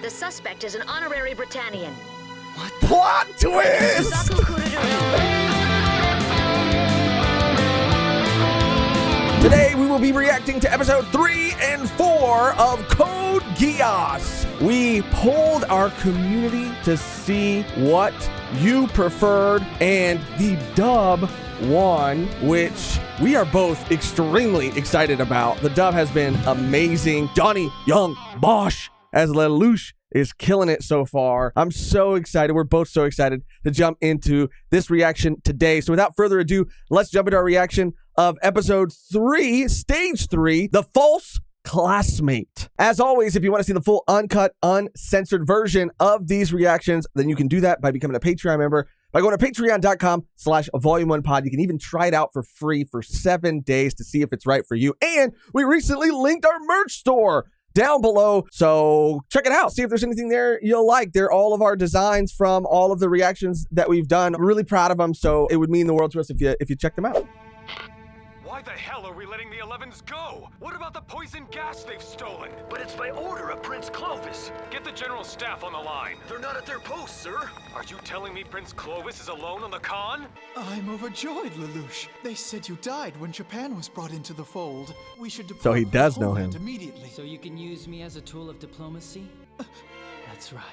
The suspect is an honorary Britannian. What? Plot twist! Today we will be reacting to episode 3 and 4 of Code Geass. We polled our community to see what you preferred, and the dub won, which we are both extremely excited about. The dub has been amazing. Johnny Young Bosch as Lelouch is killing it so far. I'm so excited. We're both so excited to jump into this reaction today. So without further ado, let's jump into our reaction of episode 3, stage 3, The False Classmate. As always, if you want to see the full uncut, uncensored version of these reactions, then you can do that by becoming a Patreon member by going to patreon.com/volume1pod. You can even try it out for free for 7 days to see if it's right for you. And we recently linked our merch store down below, so check it out. See if there's anything there you'll like. They're all of our designs from all of the reactions that we've done. We're really proud of them, so it would mean the world to us if you check them out. Why the hell are we letting the 11s go? What about the poison gas they've stolen? But it's by order of Prince Clovis. Get the general staff on the line. They're not at their posts, sir. Are you telling me Prince Clovis is alone on the con? I'm overjoyed, Lelouch. They said you died when Japan was brought into the fold. We should depart So he does from know Poland him. immediately. So you can use me as a tool of diplomacy? That's right.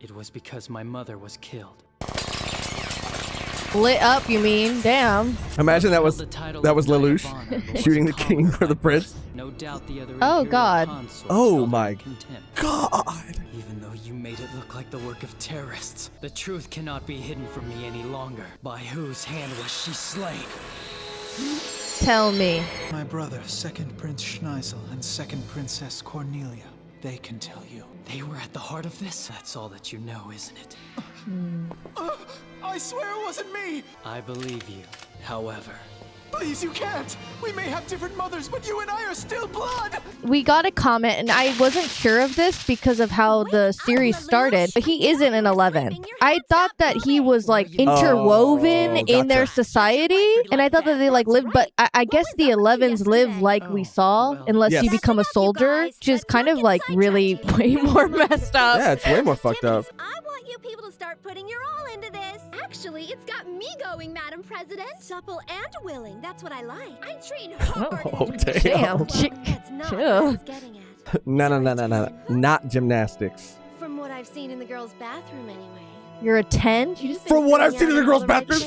It was because my mother was killed. Lit up, you mean? Damn. Imagine that was Lelouch shooting the king for the prince. No doubt the other Oh, God. Oh, my God. Even though you made it look like the work of terrorists, the truth cannot be hidden from me any longer. By whose hand was she slain? Tell me. My brother, second Prince Schneisel and second Princess Cornelia. They can tell you. They were at the heart of this? That's all that you know, isn't it? I swear it wasn't me! I believe you. However, Please, you can't! We may have different mothers, but you and I are still blood! We got a comment, and I wasn't sure of this because of how the series started, but he isn't an 11. I thought that he was like interwoven in their society, and I thought that they like lived, but I guess the 11s live like we saw, unless you become a soldier, which is kind of like really way more messed up. Yeah, it's way more fucked up. I want you people to start putting your all into this. Actually, it's got me going, Madam President. Supple and willing. That's what I like. I train hard. Oh, damn. That's not what I was getting at. No. Not gymnastics. From what I've seen in the girls' bathroom, anyway. You're a 10? From what I've seen in the girls' bathroom?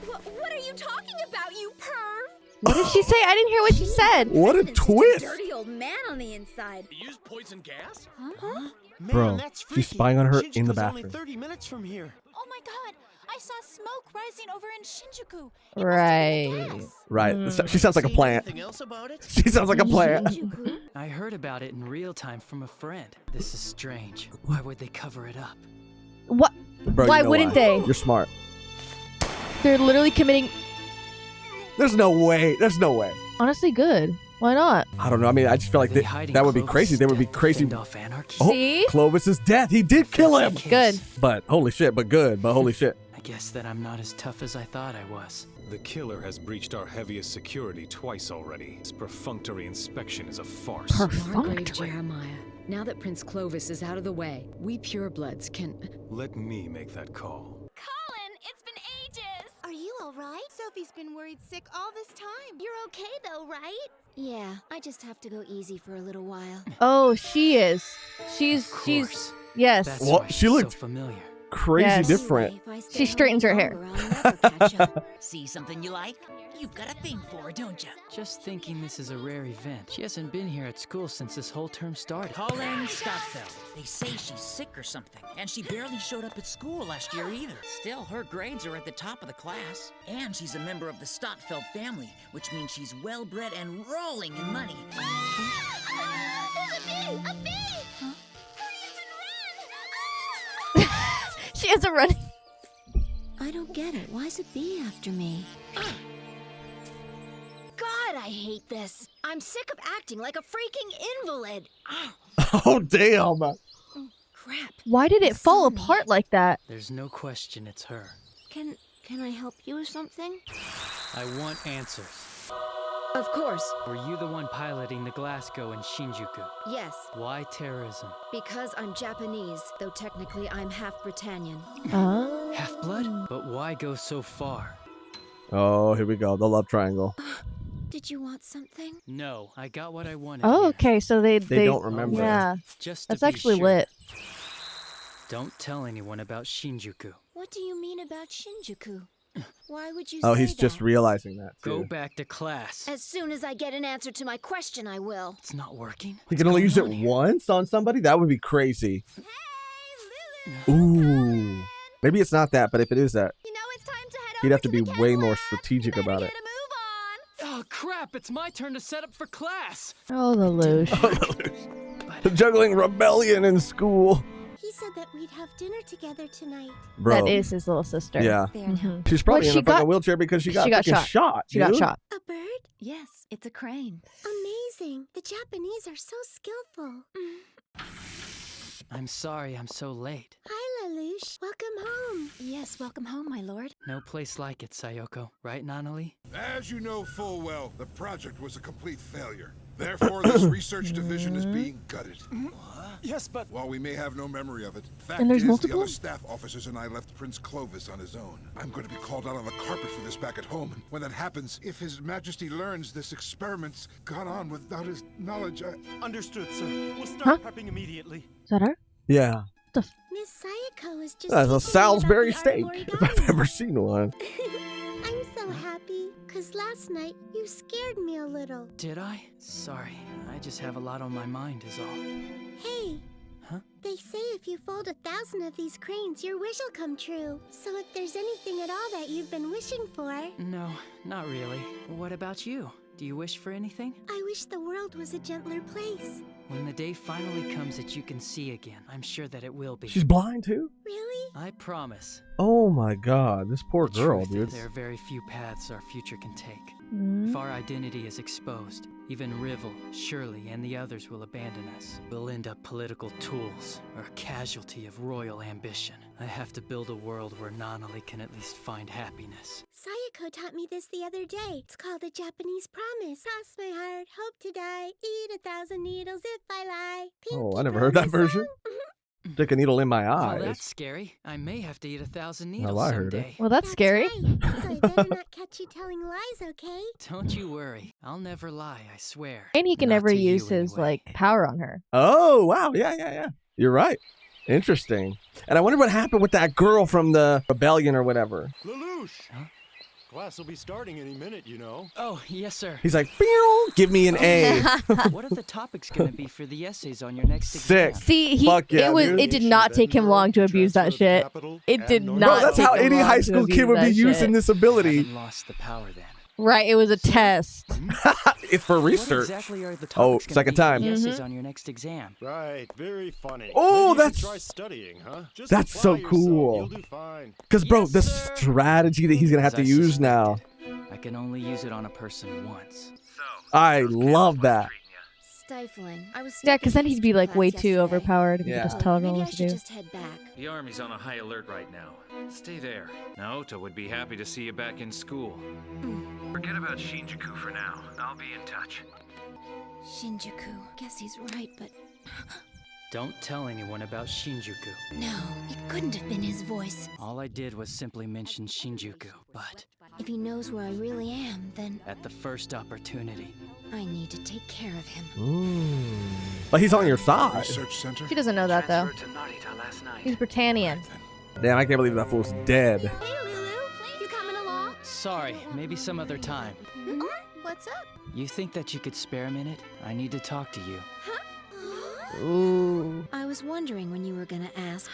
What are you talking about, you perv? What did she say? I didn't hear what she said. What a twist. Dirty old man on the inside. You use poison gas? Huh? Man, Bro, that's she's freaky. spying on her in the Shinjuku's only bathroom. 30 minutes from here. Oh my god, I saw smoke rising over in Shinjuku. Right. She sounds like a Seen plant. anything else about it? She sounds like a plant. I heard about it in real time from a friend. This is strange. Why would they cover it up? What? Bro, Why you know wouldn't they? You're smart. They're literally committing... There's no way. There's no way. Honestly, good. Why not? I don't know. I mean, I just feel like that would be crazy. They would be crazy. Oh, See? Clovis's death. He did kill him. Good. But holy shit. But good. But holy shit. I guess that I'm not as tough as I thought I was. The killer has breached our heaviest security twice already. His perfunctory inspection is a farce. Margrave Jeremiah, now that Prince Clovis is out of the way, we purebloods can... Let me make that call. Colin, it's been ages. Are you all right? Sophie's been worried sick all this time. You're okay, though, right? Yeah, I just have to go easy for a little while. Oh, she is. She's... Yes. That's What? why She she's looked- so familiar. Crazy Yes. different. Anyway, if I stay She straightens her home hair. longer, I'll never catch up. See something you like? You've got a thing for her, don't you? Just thinking this is a rare event. She hasn't been here at school since this whole term started. Colleen Stotfeld. They say she's sick or something, and she barely showed up at school last year either. Still, her grades are at the top of the class. And she's a member of the Stotfeld family, which means she's well-bred and rolling in money. There's a bee! Huh? She has a running... I don't get it. Why's a bee after me? God, I hate this. I'm sick of acting like a freaking invalid. Oh, damn. Crap. Why did it fall Saw me. apart like that? There's no question it's her. Can I help you with something? I want answers. Of course. Were you the one piloting the Glasgow in Shinjuku? Yes. Why terrorism? Because I'm Japanese, though technically I'm half Britannian. Oh. Half-blood? But why go so far? Oh, here we go. The love triangle. Did you want something? No, I got what I wanted. Oh, here. okay. So they don't remember. Yeah. Just That's to be actually sure. lit. Don't tell anyone about Shinjuku. What do you mean about Shinjuku? Why would you Oh, say he's just that? realizing that Go too. back to class. As soon as I get an answer to my question, I will. It's not working. He can only use it once on somebody? That would be crazy. Ooh. Maybe it's not that, but if it is that, You know it's time to head he'd over have to be the way chem more lab. strategic You better about it. get a move on. Oh crap, it's my turn to set up for class. Oh, Lelouch. Juggling rebellion in school. He said that we'd have dinner together tonight. Bro. That is his little sister. Yeah. There now. She's probably Well, in she a fucking got- wheelchair because she got she got fucking shot. She got dude. shot. A bird? Yes, it's a crane. Amazing. The Japanese are so skillful. I'm sorry I'm so late. Hi, Lelouch. Welcome home. Yes, welcome home, my lord. No place like it, Sayoko. Right, Nanali? As you know full well, the project was a complete failure. Therefore, this research division is being gutted. Yes, but While we may have no memory of it, fact And there's is multiple? the other staff officers and I left Prince Clovis on his own. I'm going to be called out on the carpet for this back at home. And when that happens, if His Majesty learns this experiment's gone on without his knowledge, understood, sir. We'll start prepping immediately. Is that her? Yeah. Miss Sayako is just That's a teaching me Salisbury about the art steak, of if I've ever seen one. I'm so happy, because last night you scared me a little. Did I? Sorry, I just have a lot on my mind is all. Hey. Huh? They say if you fold 1,000 of these cranes, your wish will come true. So if there's anything at all that you've been wishing for, No, not really. What about you? Do you wish for anything? I wish the world was a gentler place. When the day finally comes that you can see again, I'm sure that it will be. She's blind too? Really? I promise. Oh my god, this poor girl, dude. There are very few paths our future can take. Mm. If our identity is exposed, even Rivel, Shirley, and the others will abandon us. We'll end up political tools, or a casualty of royal ambition. I have to build a world where Nanali can at least find happiness. Sayako taught me this the other day. It's called a Japanese promise. Cross my heart, hope to die, eat 1,000 needles if I lie. Oh, I never heard that version. Stick a needle in my Well, eye. that's scary. I may have to eat 1,000 needles Well, I heard it. someday. Well, that's scary. Right. So I better not catch you telling lies, okay? Don't you worry. I'll never lie, I swear. And he can Not never to you, use his anyway. like power on her. Oh, wow. Yeah. You're right. Interesting. And I wonder what happened with that girl from the rebellion or whatever. Lelouch! Huh? Class will be starting any minute, you know. Oh, yes, sir. He's like, "Pew, give me an A. What are the topics going to be for the essays on your next exam? Sick. See, Fuck yeah, dude. it did not take him long to abuse that shit. It did Bro, not. that's take how him any long high to school abuse kid would be that using shit. this ability. Haven't lost the power then. Right, it was a test. It's for What research. exactly are the Oh, topics gonna second be for time. the essays on your next exam? Right, very funny. Oh, Maybe you should that's- try studying, huh? Just that's apply so yourself. cool. You'll do fine. Because, bro, Yes, the sir. strategy that he's going to have to As I use now. suspected. I can only use it on a person once. I love that. Stifling. I was Yeah, stuck because in then he'd be like way class too yesterday. overpowered if you Yeah. just tell everyone Maybe I what to should do. just head back. The Army's on a high alert right now. Stay there. Naoto would be happy to see you back in school. Forget about Shinjuku for now. I'll be in touch. Shinjuku. Guess he's right, but Don't tell anyone about Shinjuku. no, it couldn't have been his voice. All I did was simply mention Shinjuku, but If he knows where I really am, then at the first opportunity. I need to take care of him. But he's on your side. Research center? She doesn't know that though. Transferred to Narita last night. He's Britannian. Damn, I can't believe that fool's dead. Hey, Lulu, you coming along? Sorry, maybe some other time. What's up? You think that you could spare a minute? I need to talk to you. Ooh. I was wondering when you were gonna ask.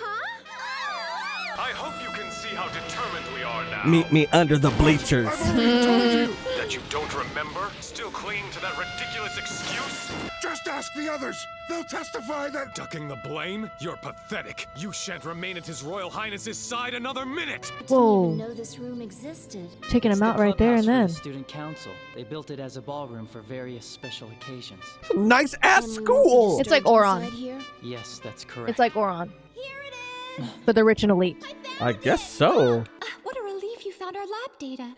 I hope you can see how determined we are now. Meet me under the bleachers. I've already told you! That you don't remember? Still clinging to that ridiculous excuse? Just ask the others! They'll testify that... Ducking the blame? You're pathetic. You shan't remain at His Royal Highness's side another minute. I didn't Whoa. even know this room existed. Taking It's him the out right there and clubhouse then. for the student council. They built it as a ballroom for various special occasions. Nice ass And we won't be school. It's like disturbed Oron. inside here? Yes, that's correct. It's like Oron, Here it is! but the rich and elite. I guess so. What a relief you found our lab data.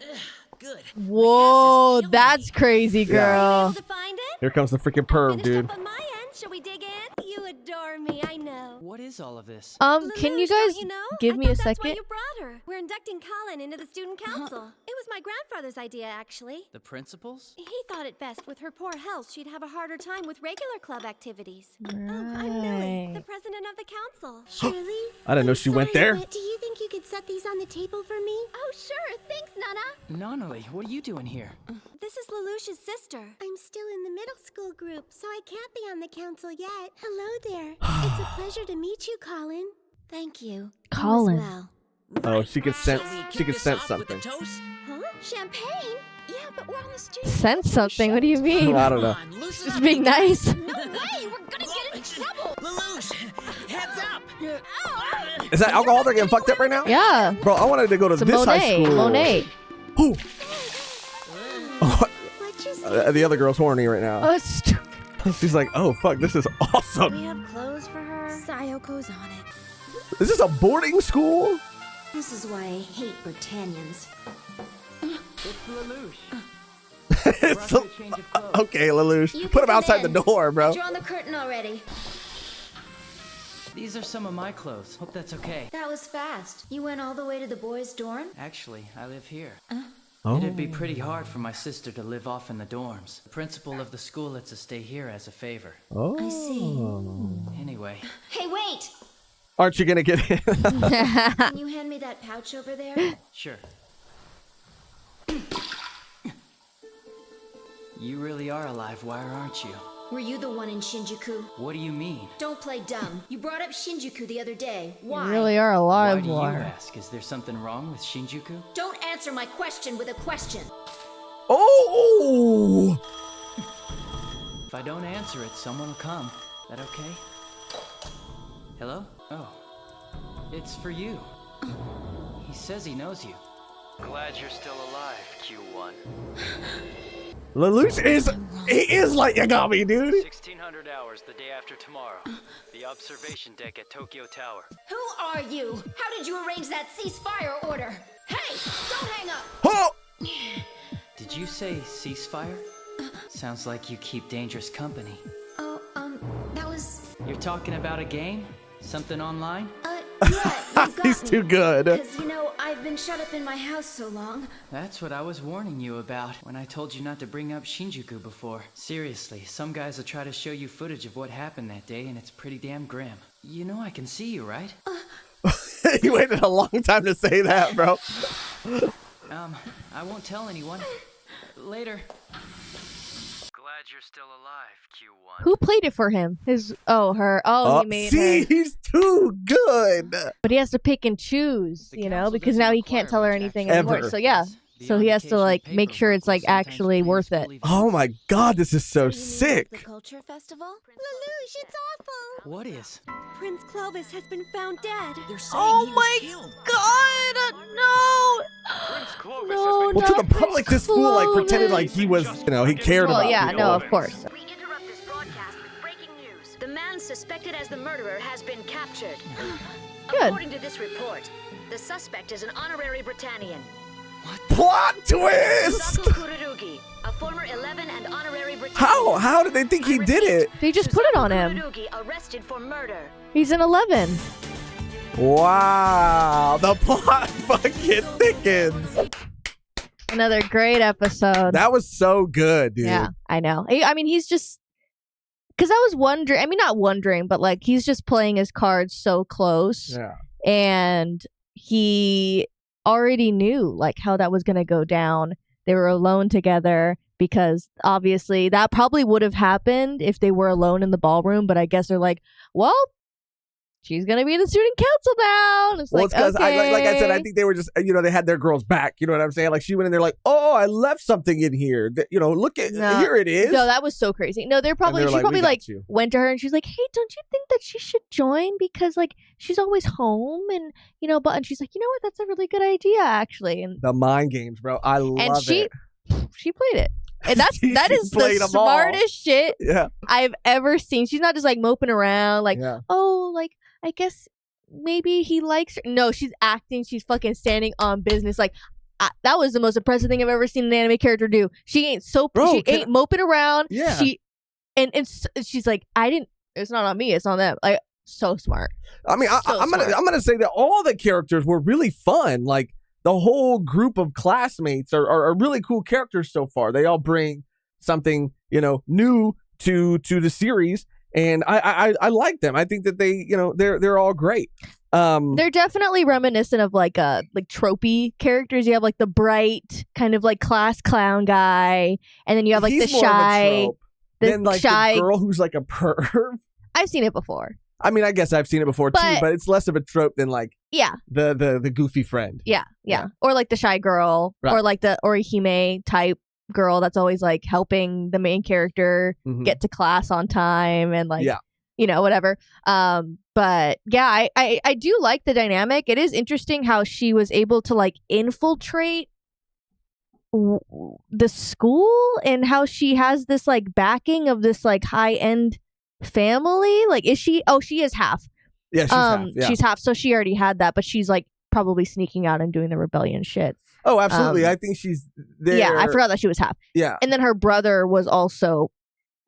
Good. Whoa, that's crazy, girl. To find it? Here comes the freaking perv, dude. On my end, shall we dig in? You adore me, I know. What is all of this? Can you guys give me a That's why second? you brought her. We're inducting Colin into the student council. It was my grandfather's idea, actually. The principals? He thought it best with her poor health. She'd have a harder time with regular club activities. Right. Oh, I'm Millie, the president of the council. Shirley? I didn't know she went there. Do you think you could set these on the table for me? Oh, sure. Thanks, Nana. Nonali, what are you doing here? This is Lelouch's sister. I'm still in the middle school group, so I can't be on the council yet. Hello there. It's a pleasure to meet you, Colin. Thank you. Colin. You as well. Oh, she could sense. She could sense Off with the something. toast? Huh? Champagne? Yeah, but we're on the student. Sense something? What do you mean? I don't know. Come on, loosen Just up, being you guys. nice. No way! We're gonna get in trouble! Lelouch, heads up. Is that alcohol? They're getting fucked up right now? Yeah. Bro, I wanted to go to It's a this high Monet. school. Monet. Ooh. What you say? The other girl's horny right now. Oh, stupid. She's like, oh, fuck, this is awesome. We have clothes for her. Sayoko's on it. Is this a boarding school? This is why I hate Britannians. It's so- okay, Lelouch. You Put can him outside come the in. door, bro. Drawn the curtain already. These are some of my clothes. Hope that's okay. That was fast. You went all the way to the boys' dorm? Actually, I live here. Oh. It'd be pretty hard for my sister to live off in the dorms. The principal of the school lets us stay here as a favor. Oh. I see. Anyway, Hey, wait! Aren't you gonna get in? Can you hand me that pouch over there? sure. You really are a live wire, aren't you? Were you the one in Shinjuku? What do you mean? Don't play dumb. You brought up Shinjuku the other day. You Why? really are a Why live do you wire. ask? Is there something wrong with Shinjuku? Don't answer my question with a question. Oh! If I don't answer it, someone will come. That okay? Hello? Oh. It's for you. He says he knows you. Glad you're still alive, Q1. Lelouch he is like Yagami, dude. 1600 hours the day after tomorrow. The observation deck at Tokyo Tower. Who are you? How did you arrange that ceasefire order? Hey, don't hang up. Oh! Did you say ceasefire? Sounds like you keep dangerous company. Oh, that was... You're talking about a game? Something online? Yeah, you got He's me. too good. Because, I've been shut up in my house so long. That's what I was warning you about when I told you not to bring up Shinjuku before. Seriously, some guys will try to show you footage of what happened that day, and it's pretty damn grim. You know I can see you, right? You waited a long time to say that, bro. I won't tell anyone. Later. Glad you're still alive, Q1. Who played it for him? Her. Oh, he made see, her. he's too good. But he has to pick and choose, because now he can't tell her anything Ever. anymore. So yeah. So he has to make sure it's actually worth it. Oh my god, this is so sick. The culture festival? Lelouch, it's awful. What is? Prince Clovis has been found dead. They're saying Oh he was my killed. god! No! Well, to the public, this fool pretended like he was, he cared Well, about. yeah, people. no, of course. We interrupt this broadcast with breaking news. The man suspected as the murderer has been captured. Good. According to this report, the suspect is an honorary Britannian. Plot twist! Sako Kururugi, a former 11 and honorary Britannian. How did they think he did it? They just put it on him. Kururugi arrested for murder. He's an 11. Wow, the plot fucking thickens. Another great episode. That was so good, dude. Yeah, I know. I mean, he's just... Because I was wondering... I mean, not wondering, but he's just playing his cards so close. Yeah. And he already knew, how that was going to go down. They were alone together because, obviously, that probably would have happened if they were alone in the ballroom. But I guess they're like, well... She's gonna be in the student council now. And it's Well, it's because, okay. like I said, I think they were just, they had their girls back. You know what I'm saying? Like, she went in there like, oh, I left something in here. Look at, here it is. No, that was so crazy. No, she probably "We went to her and she's like, hey, don't you think that she should join? Because she's always home and, and she's like, you know what? That's a really good idea, actually. And The mind games, bro. I love it. She played it. And that is played the 'em all. smartest shit Yeah. I've ever seen. She's not just moping around I guess maybe he likes her. No, she's acting. She's fucking standing on business. that was the most impressive thing I've ever seen an anime character do. She ain't moping around. Yeah. And she's like, it's not on me, it's on them. Like, so smart. I mean, I'm gonna say that all the characters were really fun. Like, the whole group of classmates are really cool characters so far. They all bring something, new to the series, and I like them. I think that they're all great. They're definitely reminiscent of like tropey characters. You have like the bright kind of like class clown guy, and then you have like the shy, the girl who's like a perv. I've seen it before. I mean, I guess I've seen it before too, but it's less of a trope than like the goofy friend. Yeah. Or like the shy girl, or like the Orihime type girl that's always like helping the main character get to class on time and like whatever. But yeah, I do like the dynamic. It is interesting how she was able to like infiltrate the school and how she has this like backing of this like high-end family. Like, is she? Oh, she is half. Yeah, she's half. Yeah. She's half, so she already had that, but she's like probably sneaking out and doing the rebellion shit. Oh, absolutely. I think she's there. Yeah, I forgot that she was half. Yeah. And then her brother was also,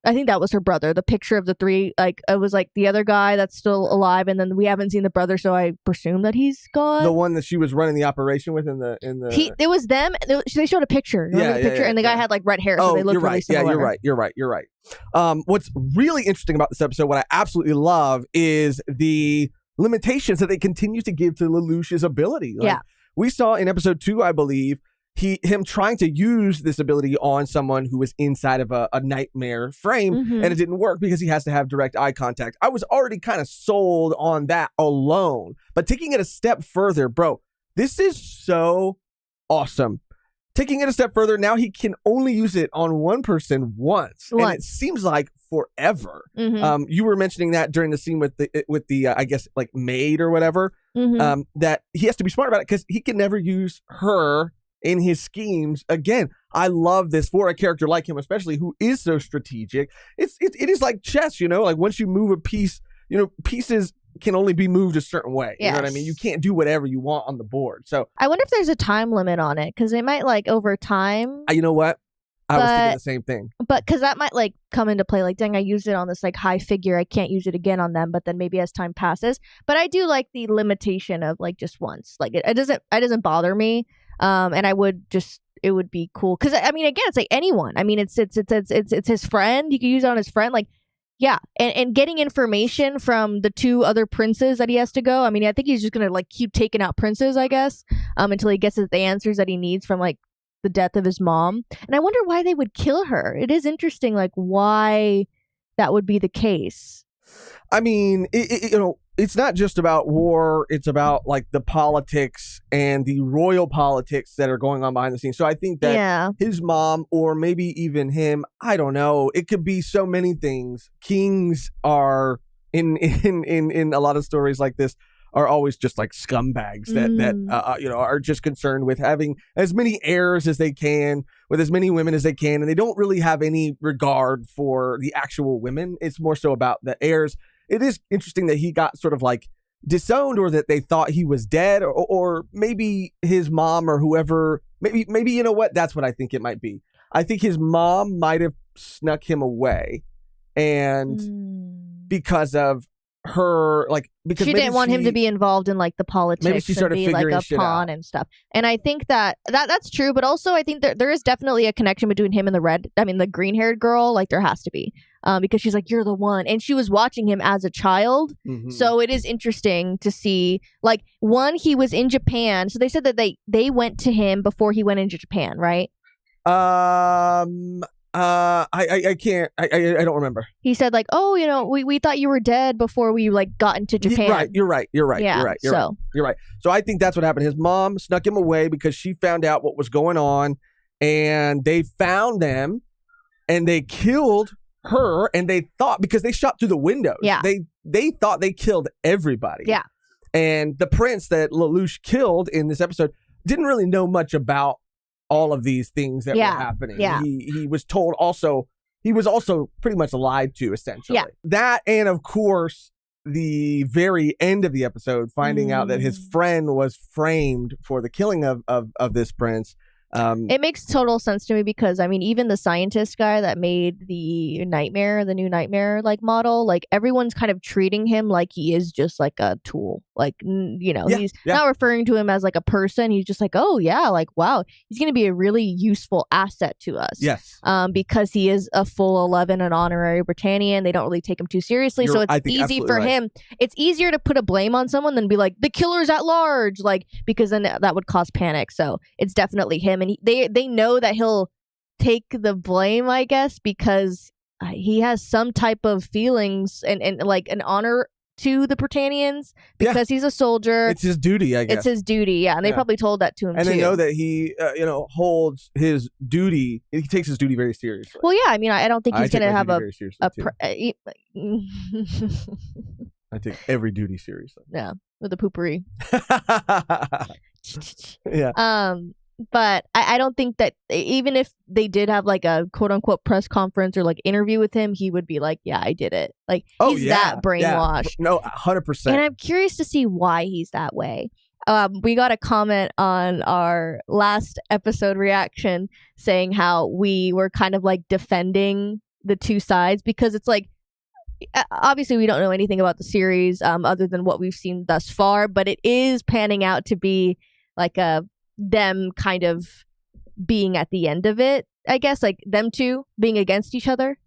I think that was her brother. The picture of the three, like, it was like the other guy that's still alive, and then we haven't seen the brother, so I presume that he's gone. The one that she was running the operation with in the. It was them. They showed a picture. And the guy had like red hair, so they looked really similar. Yeah, you're right. What's really interesting about this episode, what I absolutely love, is the limitations that they continue to give to Lelouch's ability. Like, we saw in episode 2, I believe, him trying to use this ability on someone who was inside of a nightmare frame, and it didn't work because he has to have direct eye contact. I was already kind of sold on that alone, but taking it a step further, bro, this is so awesome. Taking it a step further, now he can only use it on one person once. And it seems like forever. You were mentioning that during the scene with the I guess like maid or whatever, that he has to be smart about it because he can never use her in his schemes again. I love this for a character like him, especially who is so strategic. It is like chess, like once you move a piece, pieces can only be moved a certain way. You know what I mean? You can't do whatever you want on the board. So I wonder if there's a time limit on it, because it might like over time. You know what? I was thinking the same thing. But because that might like come into play, like, dang, I used it on this like high figure, I can't use it again on them, but then maybe as time passes. But I do like the limitation of like just once. Like it doesn't bother me. And it would be cool. Because I mean, again, it's like anyone. I mean, it's his friend. You can use it on his friend. Like, yeah. And getting information from the 2 other princes that he has to go. I mean, I think he's just going to like keep taking out princes, I guess, until he gets the answers that he needs from like the death of his mom. And I wonder why they would kill her. It is interesting, like why that would be the case. I mean, it's not just about war. It's about like the politics and the royal politics that are going on behind the scenes. So I think that his mom, or maybe even him, I don't know. It could be so many things. Kings are in a lot of stories like this are always just like scumbags that are just concerned with having as many heirs as they can, with as many women as they can, and they don't really have any regard for the actual women. It's more so about the heirs. It is interesting that he got sort of like disowned, or that they thought he was dead, or maybe his mom or whoever, maybe you know what? That's what I think it might be. I think his mom might have snuck him away, and because of her, like, because she didn't want him to be involved in like the politics, maybe she started and be like a pawn and stuff. And I think that's true, but also I think there is definitely a connection between him and the green-haired girl. Like there has to be, because she's like, you're the one, and she was watching him as a child. So it is interesting to see, like, one, he was in Japan, so they said that they went to him before he went into Japan, right? I can't. I don't remember. He said like, oh, we thought you were dead before we like got into Japan. You're right. You're right. So I think that's what happened. His mom snuck him away because she found out what was going on, and they found them, and they killed her. And they thought, because they shot through the windows, they thought they killed everybody. Yeah. And the prince that Lelouch killed in this episode didn't really know much about all of these things that were happening. Yeah. He was told also, he was also pretty much lied to, essentially. Yeah. That, and of course, the very end of the episode, finding out that his friend was framed for the killing of this prince. It makes total sense to me because, I mean, even the scientist guy that made the new nightmare like model, like everyone's kind of treating him like he is just like a tool. Like, he's not referring to him as like a person. He's just like, oh yeah, like, wow, he's going to be a really useful asset to us. Yes. Because he is a full 11, an honorary Britannian. They don't really take him too seriously. So it's easy for him. It's easier to put a blame on someone than be like, the killer's at large, like, because then that would cause panic. So it's definitely him. And they know that he'll take the blame, I guess, because he has some type of feelings and like an honor to the Britannians because he's a soldier. It's his duty, I guess. It's his duty, yeah. And they probably told that to him, and too. they know that he, holds his duty. He takes his duty very seriously. Well, yeah. I mean, I don't think he's going to have I take every duty seriously. Yeah, with the poopery. Yeah. But I don't think that even if they did have like a quote unquote press conference or like interview with him, he would be like, yeah, I did it. Like he's that brainwashed. Yeah. No, 100%. And I'm curious to see why he's that way. We got a comment on our last episode reaction saying how we were kind of like defending the two sides because it's like, obviously we don't know anything about the series other than what we've seen thus far, but it is panning out to be like them kind of being at the end of it, I guess, like them two being against each other.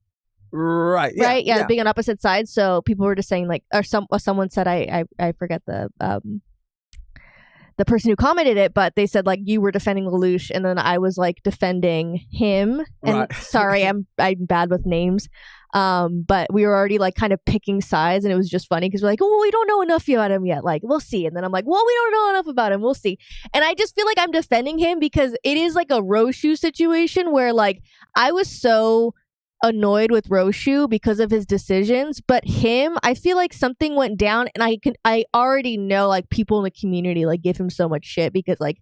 Right. Yeah, right. Yeah, being on opposite sides. So people were just saying like, or someone said, I forget the person who commented it, but they said like you were defending Lelouch and then I was like defending him. And sorry, I'm bad with names. But we were already like kind of picking sides and it was just funny because we're like, oh, well, we don't know enough about him yet. Like, we'll see. And then I'm like, well, we don't know enough about him. We'll see. And I just feel like I'm defending him because it is like a Roshu situation where like I was so annoyed with Roshu because of his decisions, but him, I feel like something went down and I already know like people in the community like give him so much shit because like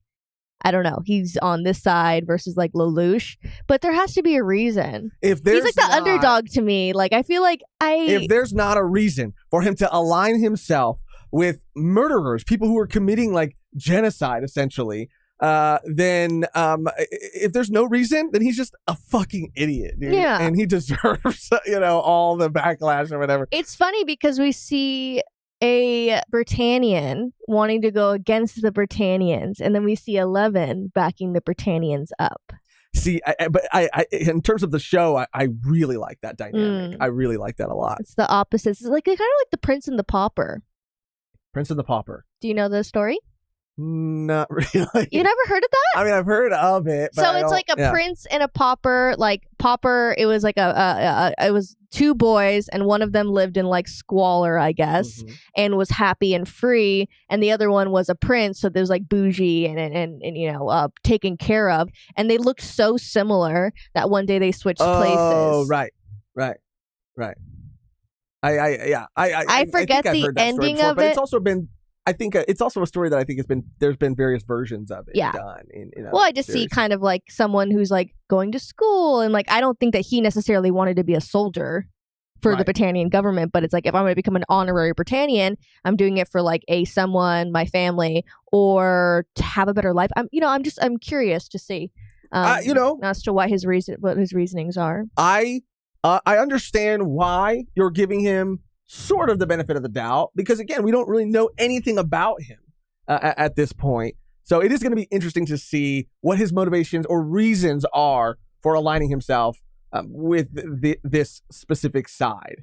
I don't know, he's on this side versus like Lelouch, but there has to be a reason. If there's he's like the underdog to me. Like I feel like if there's not a reason for him to align himself with murderers, people who are committing like genocide essentially, then if there's no reason, then he's just a fucking idiot, dude. Yeah. And he deserves, all the backlash or whatever. It's funny because we see a Britannian wanting to go against the Britannians, and then we see 11 backing the Britannians up. See, but in terms of the show, I really like that dynamic. I really like that a lot. It's the opposites. It's like kind of like the Prince and the Pauper. Prince and the Pauper. Do you know the story? Not really. You never heard of that? I mean, I've heard of it. But so it's like a prince and a pauper. Like pauper, it was like it was two boys, and one of them lived in like squalor, I guess, and was happy and free, and the other one was a prince, so there's like bougie and taken care of, and they looked so similar that one day they switched places. Oh, right. I forget the ending before, of but it. It's also been. I think it's also a story that I think there's been various versions of it done. Well, I just see kind of like someone who's like going to school, and like I don't think that he necessarily wanted to be a soldier for the Britannian government, but it's like if I'm going to become an honorary Britannian, I'm doing it for like someone, my family, or to have a better life. I'm curious to see, as to what his reasonings are. I understand why you're giving him sort of the benefit of the doubt, because again, we don't really know anything about him at this point. So it is going to be interesting to see what his motivations or reasons are for aligning himself with this specific side.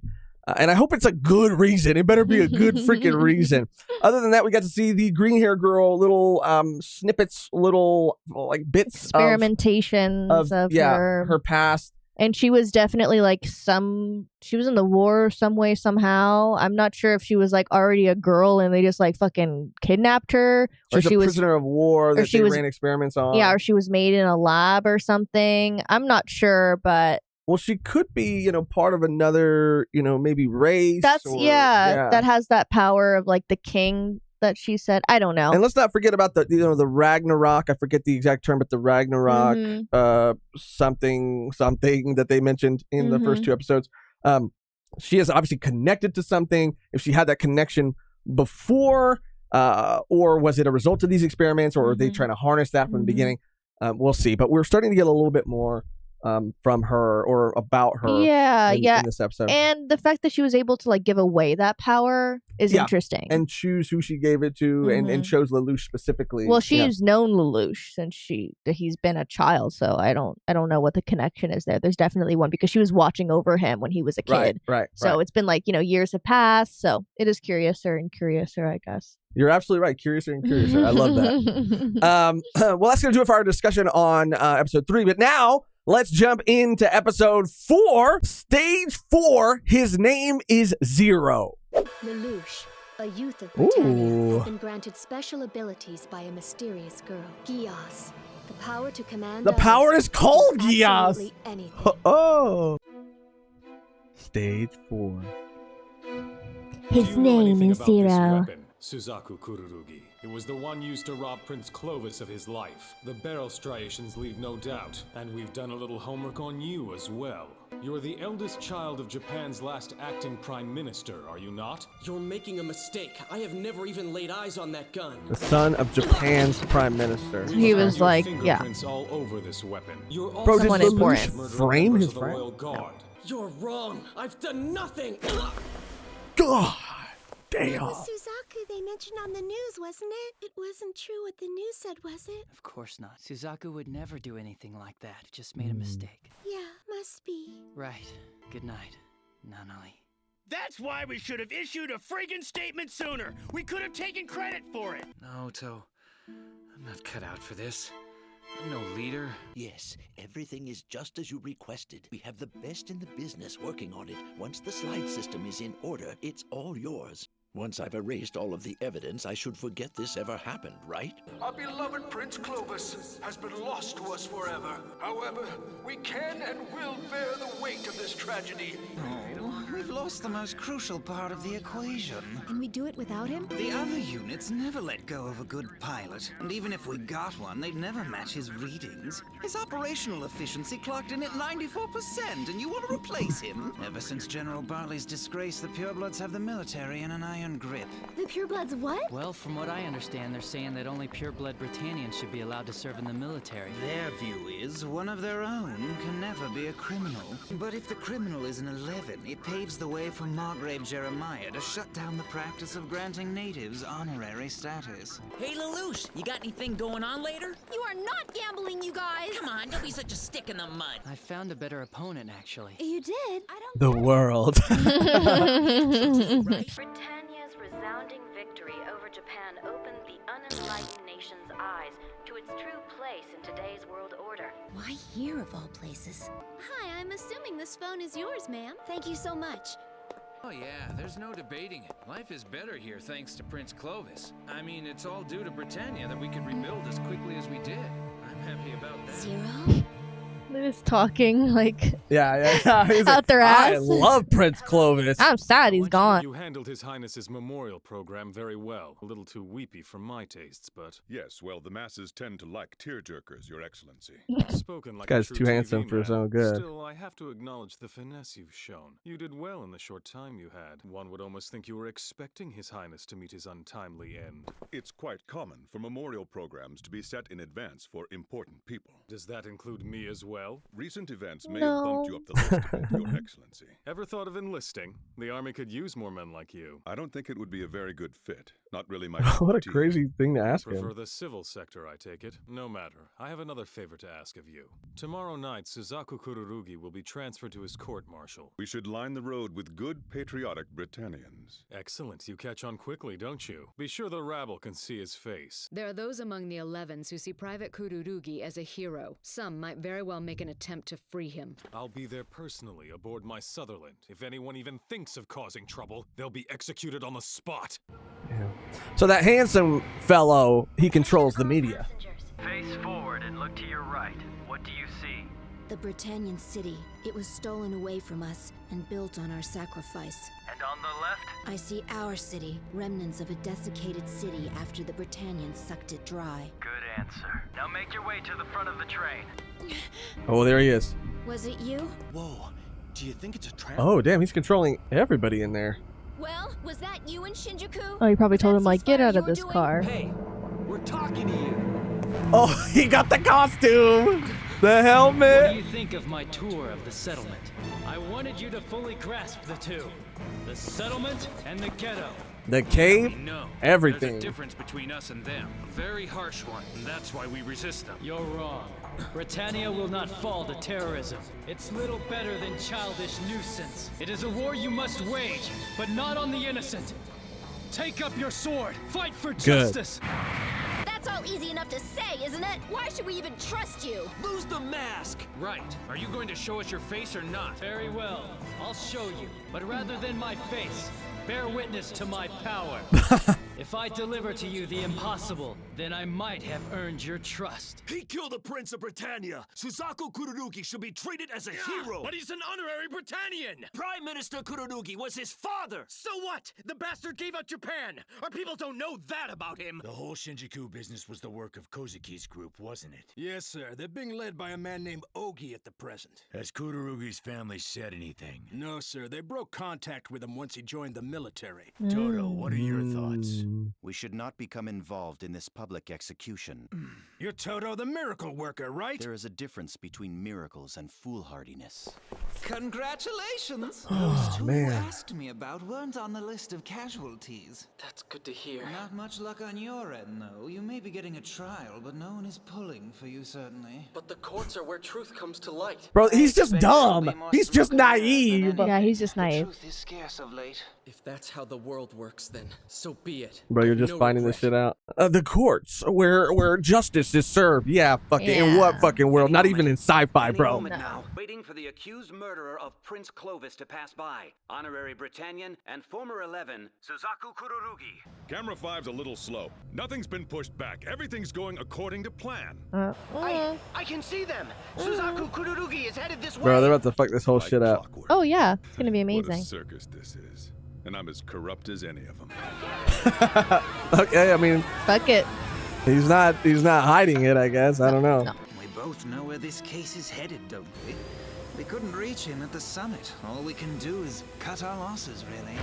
And I hope it's a good reason. It better be a good freaking reason. Other than that, we got to see the green hair girl, little snippets, little like bits experimentations of her past. And she was definitely like she was in the war some way, somehow. I'm not sure if she was like already a girl and they just like fucking kidnapped her. Or she was a prisoner of war that they ran experiments on. Yeah, or she was made in a lab or something. I'm not sure, but. Well, she could be, part of another, maybe race. That has that power of like the king that she said. I don't know. And let's not forget about the Ragnarok. I forget the exact term, but the Ragnarok something that they mentioned in the first two episodes. she is obviously connected to something. If she had that connection before, or was it a result of these experiments, or are they trying to harness that from the beginning? We'll see. But we're starting to get a little bit more from her or about her in this episode. And the fact that she was able to like give away that power is interesting. And choose who she gave it to and chose Lelouch specifically. Well, she's known Lelouch since he's been a child, so I don't know what the connection is there. There's definitely one because she was watching over him when he was a kid. Right. So it's been like, years have passed, so it is curiouser and curiouser, I guess. You're absolutely right. Curiouser and curiouser. I love that. Well, that's going to do it for our discussion on episode 3. But now, let's jump into episode 4. Stage 4, his name is Zero. Lelouch, a youth of Britannia, has been granted special abilities by a mysterious girl, Geass. The power to command The power is called Geass. absolutely anything. Oh. Stage 4. His name is Zero. Suzaku Kururugi. It was the one used to rob Prince Clovis of his life. The barrel striations leave no doubt, and we've done a little homework on you as well. You're the eldest child of Japan's last acting prime minister, are you not? You're making a mistake. I have never even laid eyes on that gun. The son of Japan's prime minister. He was like, all over this weapon. You're Bro, did Lelouch frame his friend? You're wrong. I've done nothing. God. It Damn. was Suzaku they mentioned on the news, wasn't it? It wasn't true what the news said, was it? Of course not. Suzaku would never do anything like that. Just made a mistake. Yeah, must be. Right. Good night, Nanali. That's why we should have issued a friggin' statement sooner. We could have taken credit for it. No, To. I'm not cut out for this. I'm no leader. Yes, everything is just as you requested. We have the best in the business working on it. Once the slide system is in order, it's all yours. Once I've erased all of the evidence, I should forget this ever happened, right? Our beloved Prince Clovis has been lost to us forever. However, we can and will bear the weight of this tragedy. Oh, we've lost the most crucial part of the equation. Can we do it without him? The other units never let go of a good pilot, and even if we got one, they'd never match his readings. His operational efficiency clocked in at 94%, and you want to replace him? Ever since General Barley's disgrace, the purebloods have the military in an iron grip. The purebloods what? Well, from what I understand, they're saying that only pureblood Britannians should be allowed to serve in the military. Their view is one of their own can never be a criminal. But if the criminal is an 11, it paves the way for Margrave Jeremiah to shut down the practice of granting natives honorary status. Hey, Lelouch, you got anything going on later? You are not gambling, you guys! Come on, don't be such a stick in the mud. I found a better opponent, actually. You did? The world. Britannia's resounding victory over Japan opened the unenlightened nation's eyes to its true place in today's world order. Why here of all places? Hi, I'm assuming this phone is yours, ma'am. Thank you so much. Oh yeah, there's no debating it. Life is better here thanks to Prince Clovis. I mean, it's all due to Britannia that we could rebuild as quickly as we did. I'm happy about that. Zero? They're just talking like He's out like, their ass. I love Prince Clovis. I'm sad he's gone. You handled His Highness's memorial program very well. A little too weepy for my tastes, but... Yes, well, the masses tend to like tearjerkers, Your Excellency. Spoken like This a guy's true too TV handsome for his man. own good. Still, I have to acknowledge the finesse you've shown. You did well in the short time you had. One would almost think you were expecting His Highness to meet his untimely end. It's quite common for memorial programs to be set in advance for important people. Does that include me as well? Recent events may have bumped you up the list a bit, Your Excellency. Ever thought of enlisting? The Army could use more men like you. I don't think it would be a very good fit. Not really my What a cup of crazy thing to ask Prefer him. the civil sector, I take it. No matter. I have another favor to ask of you. Tomorrow night, Suzaku Kururugi will be transferred to his court-martial. We should line the road with good, patriotic Britannians. Excellent. You catch on quickly, don't you? Be sure the rabble can see his face. There are those among the 11s who see Private Kururugi as a hero. Some might very well make an attempt to free him. I'll be there personally aboard my Sutherland. If anyone even thinks of causing trouble, they'll be executed on the spot. Yeah. So that handsome fellow, he controls the media. Face forward and look to your right. What do you see? The Britannian city. It was stolen away from us and built on our sacrifice. And on the left? I see our city, remnants of a desiccated city after the Britannians sucked it dry. Good answer. Now make your way to the front of the train. Oh, there he is. Was it you? Whoa, Do you think it's a trap? Oh, damn, he's controlling everybody in there. Well, was that you and Shinjuku? Oh, he probably told him, like, get out of this car. Hey, we're talking to you. Oh, he got the costume, the helmet. What do you think of my tour of the settlement? I wanted you to fully grasp the two. The settlement and the ghetto. The cave, No, everything. There's a difference between us and them. A very harsh one, and that's why we resist them. You're wrong. Britannia will not fall to terrorism. It's little better than childish nuisance. It is a war you must wage, but not on the innocent. Take up your sword. Fight for justice. That's all easy enough to say, isn't it? Why should we even trust you? Lose the mask. Right. Are you going to show us your face or not? Very well. I'll show you. But rather than my face, bear witness to my power. If I deliver to you the impossible, then I might have earned your trust. He killed the Prince of Britannia. Suzaku Kururugi should be treated as a hero. But he's an honorary Britannian! Prime Minister Kururugi was his father. So what? The bastard gave up Japan! Our people don't know that about him! The whole Shinjuku business was the work of Kozuki's group, wasn't it? Yes, sir. They're being led by a man named Ogi at the present. Has Kururugi's family said anything? No, sir. They broke contact with him once he joined the military. Toto, what are your thoughts? We should not become involved in this public execution. You're Toto the miracle worker, right? There is a difference between miracles and foolhardiness. Congratulations! Oh, Those two man. you asked me about weren't on the list of casualties. That's good to hear. Not much luck on your end, though. You may be getting a trial, but no one is pulling for you, certainly. But the courts are where truth comes to light. Bro, he's just dumb. He's just naive. Yeah, he's just naive. Truth is scarce of late. If that's how the world works, then so be it. Bro, you're just finding this shit out. The courts, where justice is served. Yeah, fucking in what fucking world? Not even in sci-fi, bro. Now, waiting for the accused murderer of Prince Clovis to pass by. Honorary Britannian and former 11, Suzaku Kururugi. Camera 5's a little slow. Nothing's been pushed back. Everything's going according to plan. I can see them. Suzaku Kururugi is headed this way. Bro, they're about to fuck this whole shit up. Oh yeah, it's gonna be What a amazing. circus this is. And I'm as corrupt as any of them. Okay, I mean, fuck it. He's not hiding it, I guess. I don't know. We both know where this case is headed, don't we? We couldn't reach him at the summit. All we can do is cut our losses, really.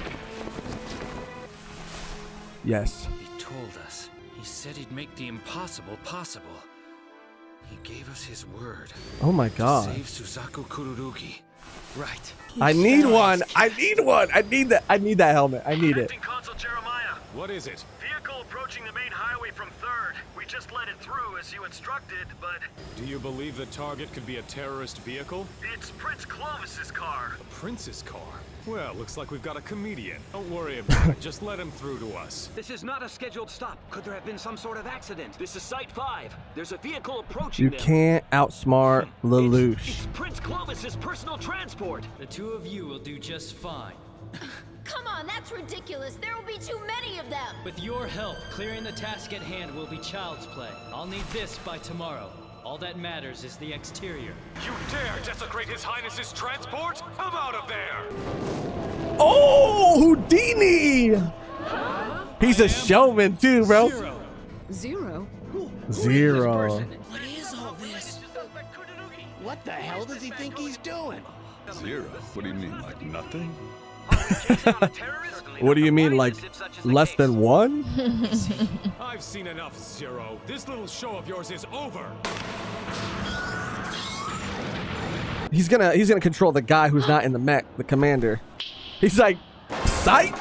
Yes. He told us. He said he'd make the impossible possible. He gave us his word. Oh my god. Save Suzaku Kururugi. Right. I need one. I need one. I need that. I need that helmet. I need it. Consul Jeremiah. What is it? Vehicle approaching the main highway from 3rd. We just let it through as you instructed, but Do you believe the target could be a terrorist vehicle? it's Prince Clovis's car. A prince's car? Well, looks like we've got a comedian. Don't worry about it. Just let him through to us. This is not a scheduled stop. Could there have been some sort of accident? This is Site 5. There's a vehicle approaching You them. can't outsmart Lelouch. It's Prince Clovis's personal transport. The two of you will do just fine. Come on, that's ridiculous. There will be too many of them. With your help, clearing the task at hand will be child's play. I'll need this by tomorrow. All that matters is the exterior. You dare desecrate His Highness's transport? I'm out of there! Oh, Houdini! He's a showman too, bro. Zero? Zero. What is all this? What the hell does he think he's doing? Zero? What do you mean, like nothing? What do you mean, like less than one? I've seen enough, Zero. This little show of yours is over. He's gonna control the guy who's not in the mech, the commander. He's like, psych.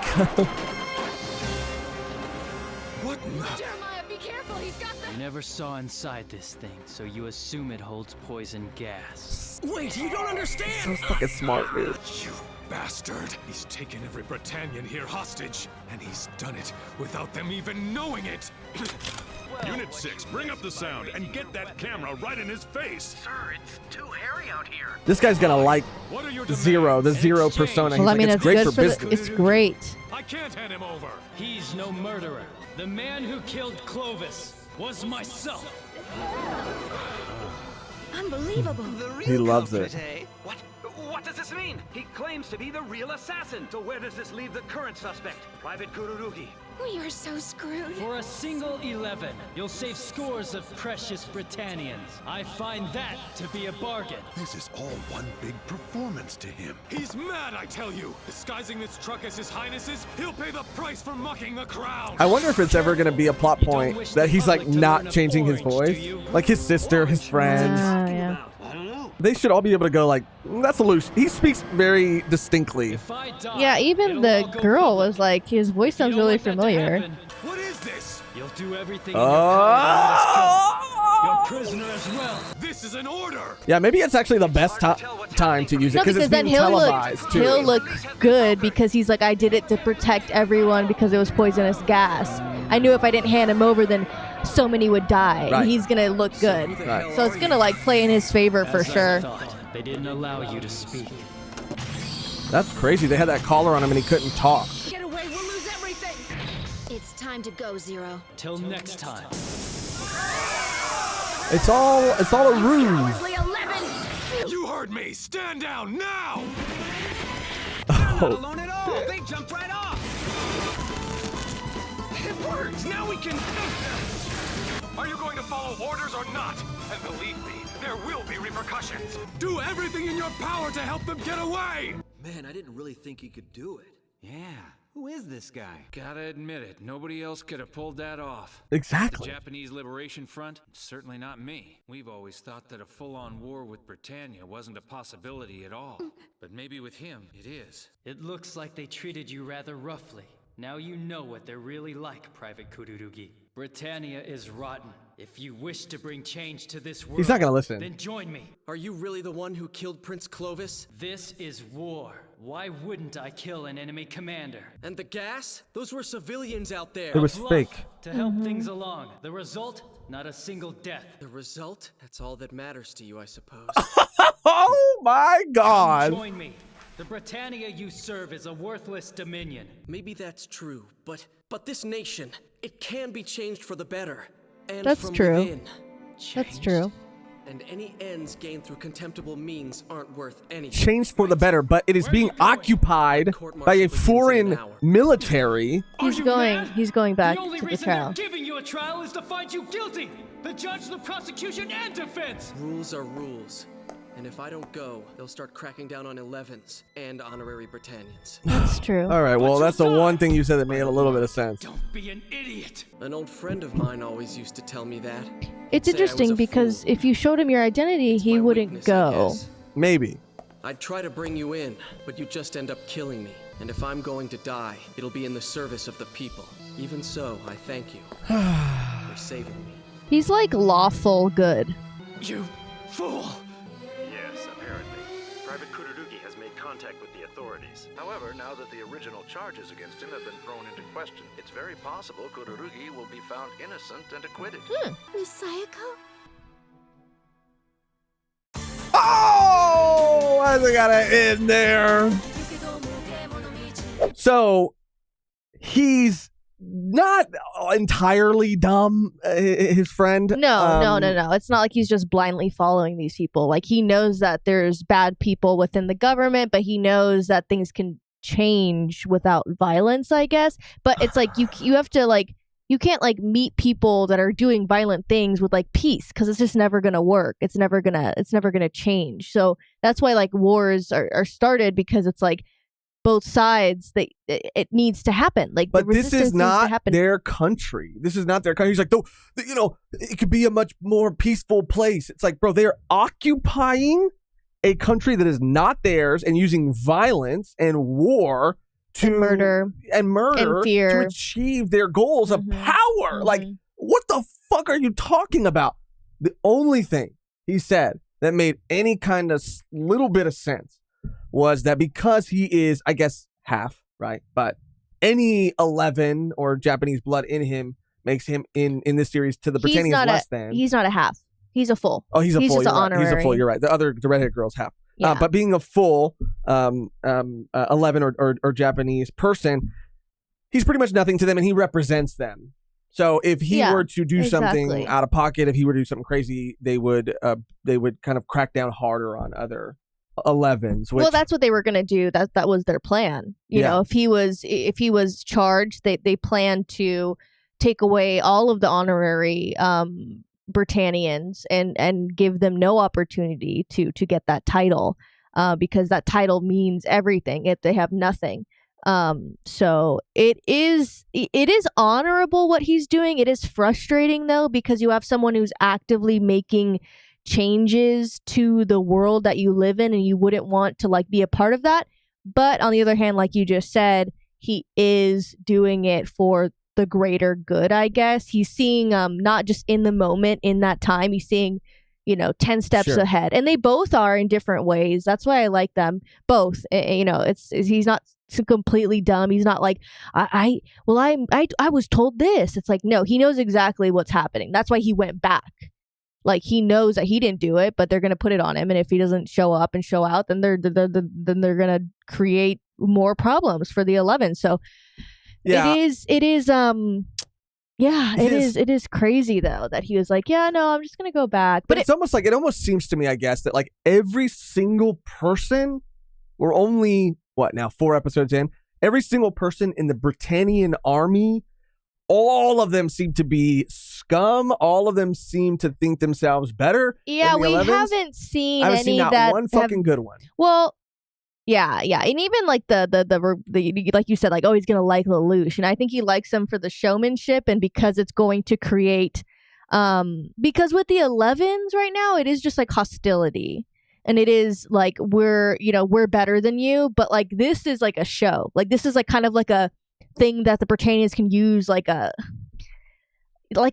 What in the? Jeremiah, be careful. He's got the... You never saw inside this thing, so you assume it holds poison gas. Wait, you don't understand. So fucking smart, dude. You bastard. He's taken every Britannian here hostage, and he's done it without them even knowing it. Unit 6, bring up the sound and get that camera right in his face. Sir, it's too hairy out here. This guy's gonna like What are your Zero, the demands? Zero Exchange. persona. Well, I He's mean, like, it's it's great good for for business. it's great. I can't hand him over. He's no murderer. The man who killed Clovis was myself. Unbelievable. The real He loves culprit, it. eh? What? what does this mean? He claims to be the real assassin. So where does this leave the current suspect, Private Kururugi? We are so screwed. For a single 11, you'll save scores of precious Britannians. I find that to be a bargain. This is all one big performance to him. He's mad, I tell you! Disguising this truck as His Highness's, he'll pay the price for mucking the crown! I wonder if it's ever going to be a plot point that he's like not changing his voice. Like his sister, his friends. Yeah. They should all be able to go like, that's a loose. He speaks very distincly. Yeah, even the girl was like, his voice sounds really familiar. What is this? You'll do everything in your power to let us go. You're prisoner as well. This is an order! Yeah, maybe it's actually the best time to use it No, because because it's then being televised too. he'll look good because he's like, I did it to protect everyone because it was poisonous gas. I knew if I didn't hand him over, then so many would die. Right. And he's gonna look good. Right. So it's gonna like play in his favor for sure. They didn't allow you to speak. That's crazy. They had that collar on him and he couldn't talk. Get away, we'll lose everything! It's time to go, Zero. Till next time. It's all a ruse. You heard me! Stand down now! Not alone at all. They jumped right off. It works. Now we can. Are you going to follow orders or not? And believe me, there will be repercussions. Do everything in your power to help them get away! Man, I didn't really think he could do it. Yeah. Who is this guy? Gotta admit it, nobody else could have pulled that off. Exactly. The Japanese Liberation Front? Certainly not me. We've always thought that a full-on war with Britannia wasn't a possibility at all. But maybe with him, it is. It looks like they treated you rather roughly. Now you know what they're really like, Private Kururugi. Britannia is rotten. If you wish to bring change to this world, He's not gonna listen. Then join me. Are you really the one who killed Prince Clovis? This is war. Why wouldn't I kill an enemy commander? And the gas? Those were civilians out there. It was fake. To help things along. The result? Not a single death. The result? That's all that matters to you, I suppose. Oh my God. Join me. The Britannia you serve is a worthless dominion. Maybe that's true, but this nation, it can be changed for the better. And That's from true. within. That's true. And any ends gained through contemptible means aren't worth anything. Changed for the better, but it is being occupied by a foreign military. He's going back The only to the reason trial. they're giving you a trial is to find you guilty. The judge, the prosecution, and defense. Rules are rules. And if I don't go, they'll start cracking down on 11s and honorary Britannians. That's true. All right, well, that's the one thing you said that made a little bit of sense. Don't be an idiot. An old friend of mine always used to tell me that. It's Say I was interesting a because fool. if you showed him your identity, he wouldn't weakness, I go. guess. Maybe. I'd try to bring you in, but you just end up killing me. And if I'm going to die, it'll be in the service of the people. Even so, I thank you for saving me. He's like lawful good. You fool. Yes, apparently. Private Kururugi has made contact with the authorities. However, now that the original charges against him have been thrown into question, it's very possible Kururugi will be found innocent and acquitted. Miss Sayako? Oh, why's it gotta end there? So, he's not entirely dumb, his friend. No. It's not like he's just blindly following these people. Like, he knows that there's bad people within the government, but he knows that things can change without violence, I guess. But it's like you have to like, you can't like meet people that are doing violent things with like peace, because it's just never gonna work. It's never gonna change. So that's why like wars are started, because it's like both sides, it needs to happen. Like, but the this resistance is needs to not happen. their country. This is not their country. He's like, though, you know, it could be a much more peaceful place. It's like, bro, they're occupying a country that is not theirs and using violence and war to murder and fear to achieve their goals of power. Like, what the fuck are you talking about? The only thing he said that made any kind of little bit of sense was that because he is, I guess, half, right? But any 11 or Japanese blood in him makes him in this series to the Britannians less than. He's not a half. He's a full. Oh, he's a full. Just You're right. honorary. He's a full. You're right. The redheaded girl's half. Yeah. But being a full 11 or Japanese person, he's pretty much nothing to them, and he represents them. So if he were to do something out of pocket, if he were to do something crazy, they would kind of crack down harder on other 11s. Which, well, that's what they were gonna do. That was their plan. You know, if he was charged, they planned to take away all of the honorary Britannians and give them no opportunity to get that title, because that title means everything. If they have nothing. So it is honorable what he's doing. It is frustrating though, because you have someone who's actively making changes to the world that you live in, and you wouldn't want to like be a part of that. But on the other hand, like you just said, he is doing it for the greater good, I guess. He's seeing not just in the moment, in that time, he's seeing 10 steps ahead, and they both are in different ways. That's why I like them both. He's not completely dumb. He's not like I was told this. It's like, no, he knows exactly what's happening. That's why he went back. Like, he knows that he didn't do it, but they're gonna put it on him, and if he doesn't show up and show out, then they're gonna create more problems for the 11. So it is crazy though that he was like, yeah, no, I'm just gonna go back. But it's almost like, it almost seems to me, I guess, that like every single person, we're only 4 episodes in, every single person in the Britannian army, all of them seem to be scum. All of them seem to think themselves better. Yeah, than the we 11s. haven't seen I haven't any seen not that one fucking good one. Well, yeah, and even like the like you said, like, oh, he's gonna like Lelouch, and I think he likes him for the showmanship and because it's going to create, because with the 11s right now, it is just like hostility, and it is like we're better than you, but like this is like a show, like this is like kind of like a thing that the Britannians can use like a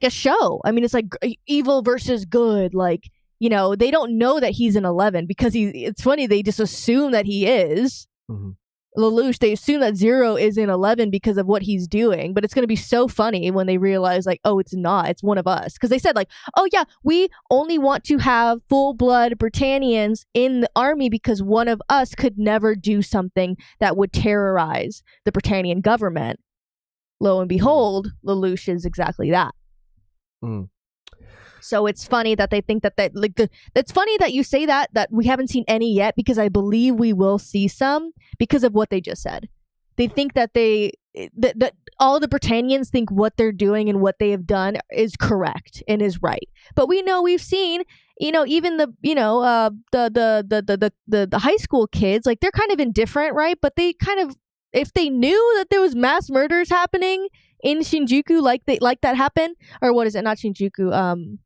show. I mean, it's like evil versus good, like. They don't know that he's an 11 because it's funny, they just assume that he is. Mm-hmm. Lelouch, they assume that Zero is in 11 because of what he's doing, but it's going to be so funny when they realize like, oh, it's not, it's one of us. Because they said like, oh yeah, we only want to have full-blood Britannians in the army because one of us could never do something that would terrorize the Britannian government. Lo and behold, Lelouch is exactly that. Mm. So it's funny that they think that it's funny that you say that we haven't seen any yet, because I believe we will see some because of what they just said. They think that that all the Britannians think what they're doing and what they have done is correct and is right. But we've seen, even the high school kids, like, they're kind of indifferent, right? But they kind of, if they knew that there was mass murders happening in Shinjuku, like that happened, or what is it? Not Shinjuku.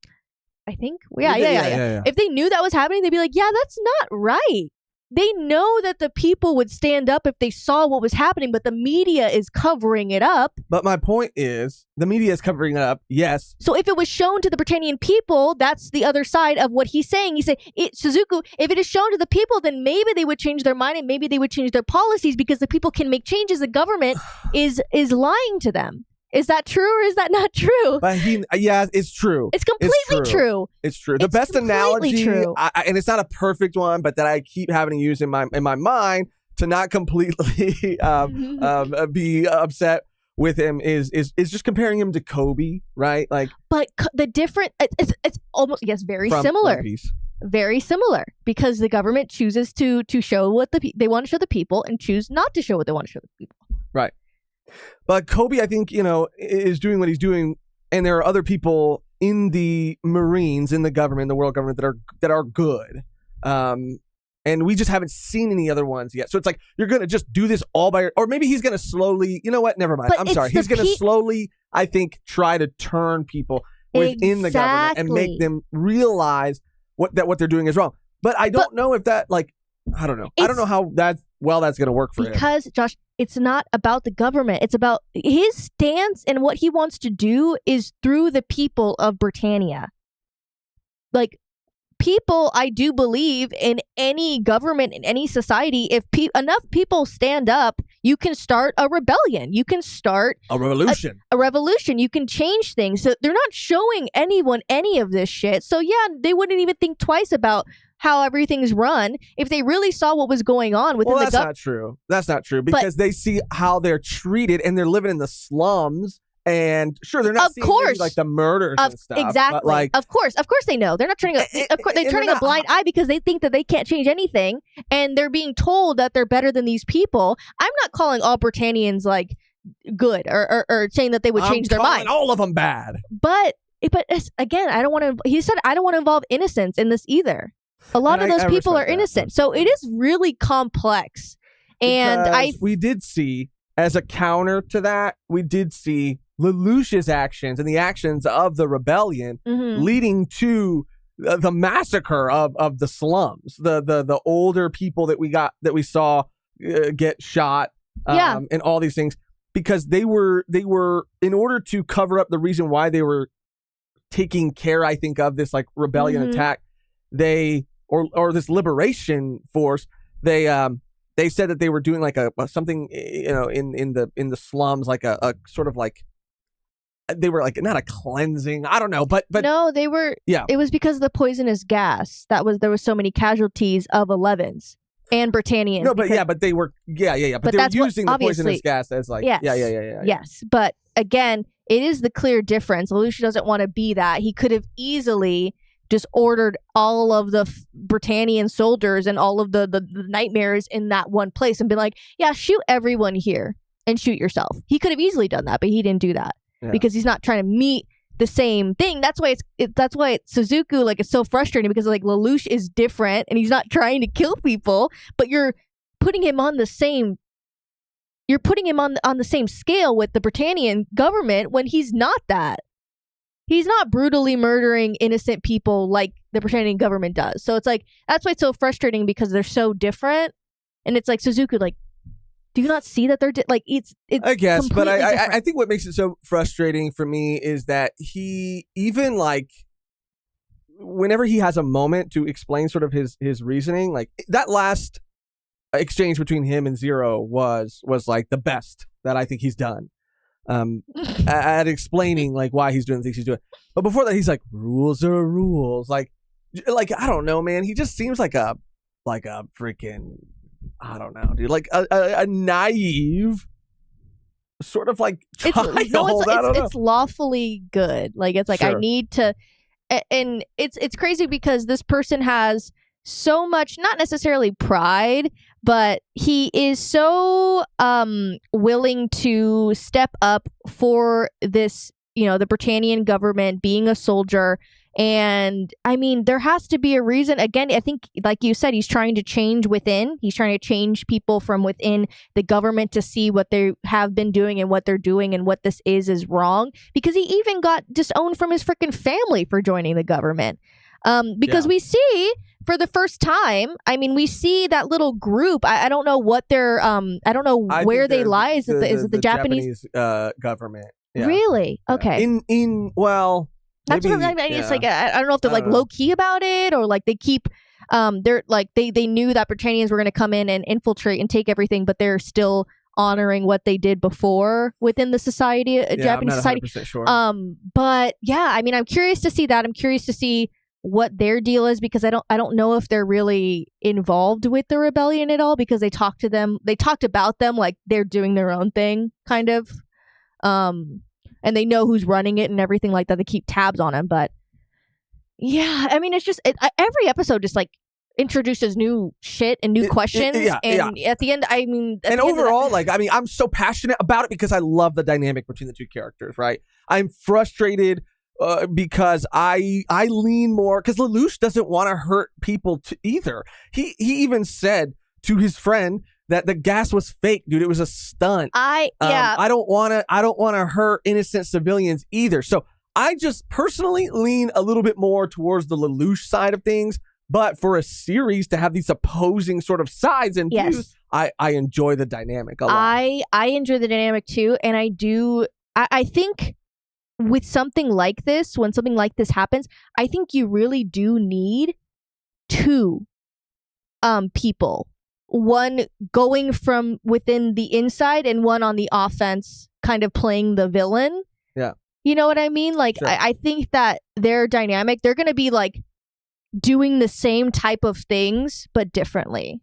I think. Yeah. If they knew that was happening, they'd be like, yeah, that's not right. They know that the people would stand up if they saw what was happening, but the media is covering it up. But my point is, the media is covering it up, yes. So if it was shown to the Britannian people, that's the other side of what he's saying. He said, Suzuku, if it is shown to the people, then maybe they would change their mind and maybe they would change their policies because the people can make changes. The government is lying to them. Is that true or is that not true? But it's true. It's completely true. It's true. The best analogy, and it's not a perfect one, but that I keep having to use in my mind to not completely be upset with him is just comparing him to Kobe, right? Like, but the different, it's almost, yes, very similar. Very similar, because the government chooses to show what they want to show the people and choose not to show what they want to show the people. Right. But Kobe, I think, is doing what he's doing, and there are other people in the Marines, in the government, the world government, that are good, and we just haven't seen any other ones yet. So it's like, you're gonna just do this all by, or maybe he's gonna slowly. You know what? Never mind. But I'm sorry. He's gonna slowly, I think, try to turn people within the government and make them realize what they're doing is wrong. But I don't know if that, like, I don't know. I don't know how that's going to work for him. Because, Josh, it's not about the government. It's about his stance, and what he wants to do is through the people of Britannia. Like, people, I do believe, in any government, in any society, if enough people stand up, you can start a rebellion. You can start a revolution. A revolution. You can change things. So they're not showing anyone any of this shit. So yeah, they wouldn't even think twice about how everything's run if they really saw what was going on within the government. That's not true. That's not true, because they see how they're treated, and they're living in the slums, And sure, they're not of seeing course maybe, like the murders and stuff. Exactly. But, like, of course they know. They're not turning they're turning a blind eye because they think that they can't change anything, and they're being told that they're better than these people. I'm not calling all Britannians like good or saying that they would change their mind. All of them bad. But again, I don't want to. He said I don't want to involve innocents in this either. A lot of those people are innocent, so it is really complex. And we did see, as a counter to that, we did see Lelouch's actions and the actions of the rebellion leading to the massacre of the slums, the older people that we saw get shot, and all these things, because they were in order to cover up the reason why they were taking care, I think, of this like rebellion attack, or this liberation force, they said that they were doing like a something, in the slums, like a sort of like, they were like not a cleansing, I don't know, but no, they were. Yeah, it was because of the poisonous gas there was so many casualties of 11s and Britannians. No, but they were but they were using the poisonous gas as like yes. But again, it is the clear difference. Lelouch doesn't want to be that. He could have easily just ordered all of the Britannian soldiers and all of the nightmares in that one place and been like, yeah, shoot everyone here and shoot yourself. He could have easily done that, but he didn't do that. Because he's not trying to meet the same thing. That's why that's why Suzuku, like, it's so frustrating, because like Lelouch is different and he's not trying to kill people, but you're putting him on the same scale with the Britannian government when he's not that. He's not brutally murdering innocent people like the Britannian government does. So it's like, that's why it's so frustrating, because they're so different. And it's like, Suzuku, like, do you not see that they're like, it's I guess, but I think what makes it so frustrating for me is that he, even like, whenever he has a moment to explain sort of his reasoning, like that last exchange between him and Zero was like the best that I think he's done at explaining like why he's doing the things he's doing. But before that, he's like, rules are rules. Like I don't know, man. He just seems like a freaking, I don't know, dude. Like a naive sort of like child. It's lawfully good. Like, it's like, sure, I need to, and it's crazy because this person has so much, not necessarily pride, but he is so willing to step up for this, the Britannian government, being a soldier. And I mean, there has to be a reason. Again, I think, like you said, he's trying to change within. He's trying to change people from within the government to see what they have been doing and what they're doing and what this is wrong. Because he even got disowned from his freaking family for joining the government. Because we see for the first time, I mean, we see that little group. I don't know what they're, I don't know where they lie. Is it the Japanese government? Yeah. Really? Okay. Well, that's what I mean. It's like, I don't know if they're like low key about it, or like they keep, they're like, they knew that Britannians were going to come in and infiltrate and take everything, but they're still honoring what they did before within the society, Japanese society. Sure. But yeah, I mean, I'm curious to see that. I'm curious to see what their deal is, because I don't know if they're really involved with the rebellion at all, because they talked about them like they're doing their own thing, kind of. And they know who's running it and everything like that. They keep tabs on him. But yeah, I mean, it's just every episode just like introduces new shit and new questions. And at the end, I mean, and overall, like, I mean, I'm so passionate about it because I love the dynamic between the two characters, right? I'm frustrated because I lean more, because Lelouch doesn't want to hurt people either. He even said to his friend that the gas was fake, dude. It was a stunt. I don't want to hurt innocent civilians either. So I just personally lean a little bit more towards the Lelouch side of things. But for a series to have these opposing sort of sides and views, I enjoy the dynamic a lot. I enjoy the dynamic too, and I think with something like this, when something like this happens, I think you really do need two people. One going from within the inside and one on the offense, kind of playing the villain. Yeah. You know what I mean? Like, sure. I think that their dynamic, they're going to be like doing the same type of things, but differently.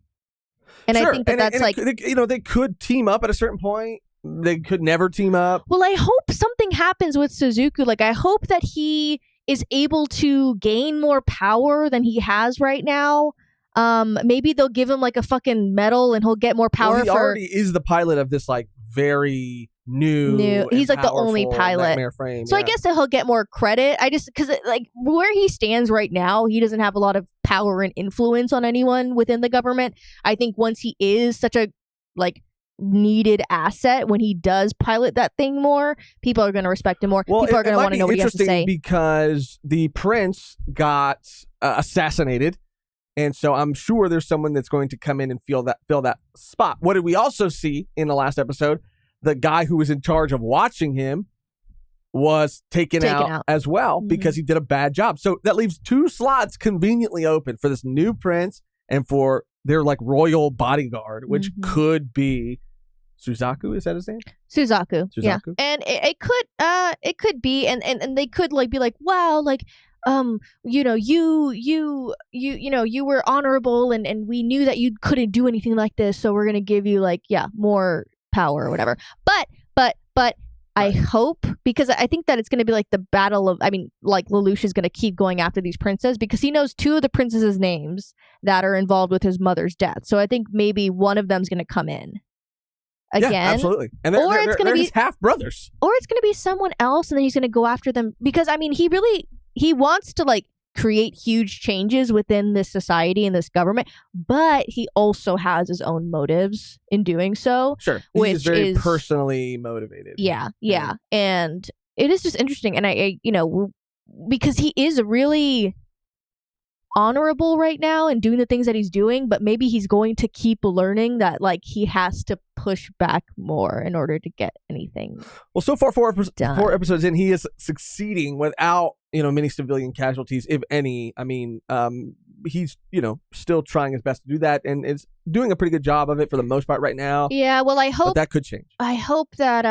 And sure. I think that's they could team up at a certain point. they could never team up. Well, I hope something happens with Suzuku. Like, I hope that he is able to gain more power than he has right now. Maybe they'll give him like a fucking medal and he'll get more power. Well, he already is the pilot of this like very new. He's like the only pilot. Nightmare frame, so I guess that he'll get more credit. Because like where he stands right now, he doesn't have a lot of power and influence on anyone within the government. I think once he is such a like needed asset, when he does pilot that thing more, people are going to respect him more. Well, people are going to want to know what he has to say. Because the prince got assassinated. And so I'm sure there's someone that's going to come in and fill that spot. What did we also see in the last episode? The guy who was in charge of watching him was taken out as well because he did a bad job. So that leaves 2 slots conveniently open for this new prince and for their like royal bodyguard, which could be Suzaku. Is that his name? Suzaku. Yeah. And it could be, and they could like be like, wow, like, you know, you were honorable and we knew that you couldn't do anything like this, so we're gonna give you like more power or whatever. But I hope, because I think that it's gonna be like the battle of, like Lelouch is gonna keep going after these princes because he knows 2 of the princesses' names that are involved with his mother's death. So I think maybe one of them's gonna come in again. Yeah, absolutely. And they're his half brothers. Or it's gonna be someone else, and then he's gonna go after them because he wants to like create huge changes within this society and this government, but he also has his own motives in doing so. Sure. He's very personally motivated. Yeah. And it is just interesting. And I because he is really honorable right now and doing the things that he's doing, but maybe he's going to keep learning that like he has to push back more in order to get anything. Well, so far 4 episodes in, he is succeeding without many civilian casualties, if any. He's still trying his best to do that, and is doing a pretty good job of it for the most part right now. Yeah, well, I hope but that could change. I hope that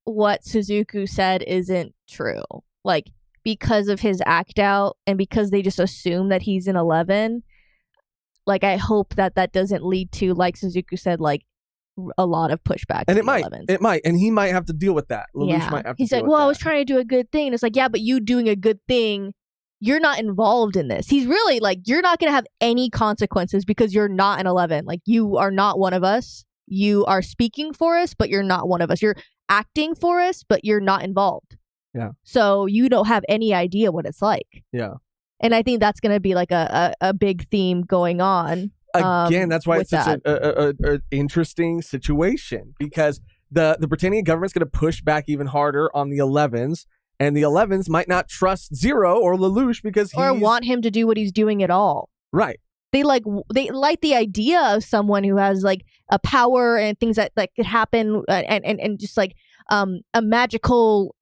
what Suzuku said isn't true. Like, because of his act out and because they just assume that he's in 11, like I hope that doesn't lead to, like Suzuku said, like a lot of pushback. And it might, and he might have to deal with that. Lelouch might have to He's deal like, with well, that. I was trying to do a good thing. And it's like, yeah, but you doing a good thing, you're not involved in this. He's really like, you're not going to have any consequences because you're not an 11. Like, you are not one of us. You are speaking for us, but you're not one of us. You're acting for us, but you're not involved. Yeah. So you don't have any idea what it's like. Yeah. And I think that's going to be like a big theme going on. Again, that's why it's such an interesting situation, because the Britannian government's going to push back even harder on the 11s, and the 11s might not trust Zero or Lelouch because or want him to do what he's doing at all. Right. They like the idea of someone who has like a power and things that could happen and just like a magical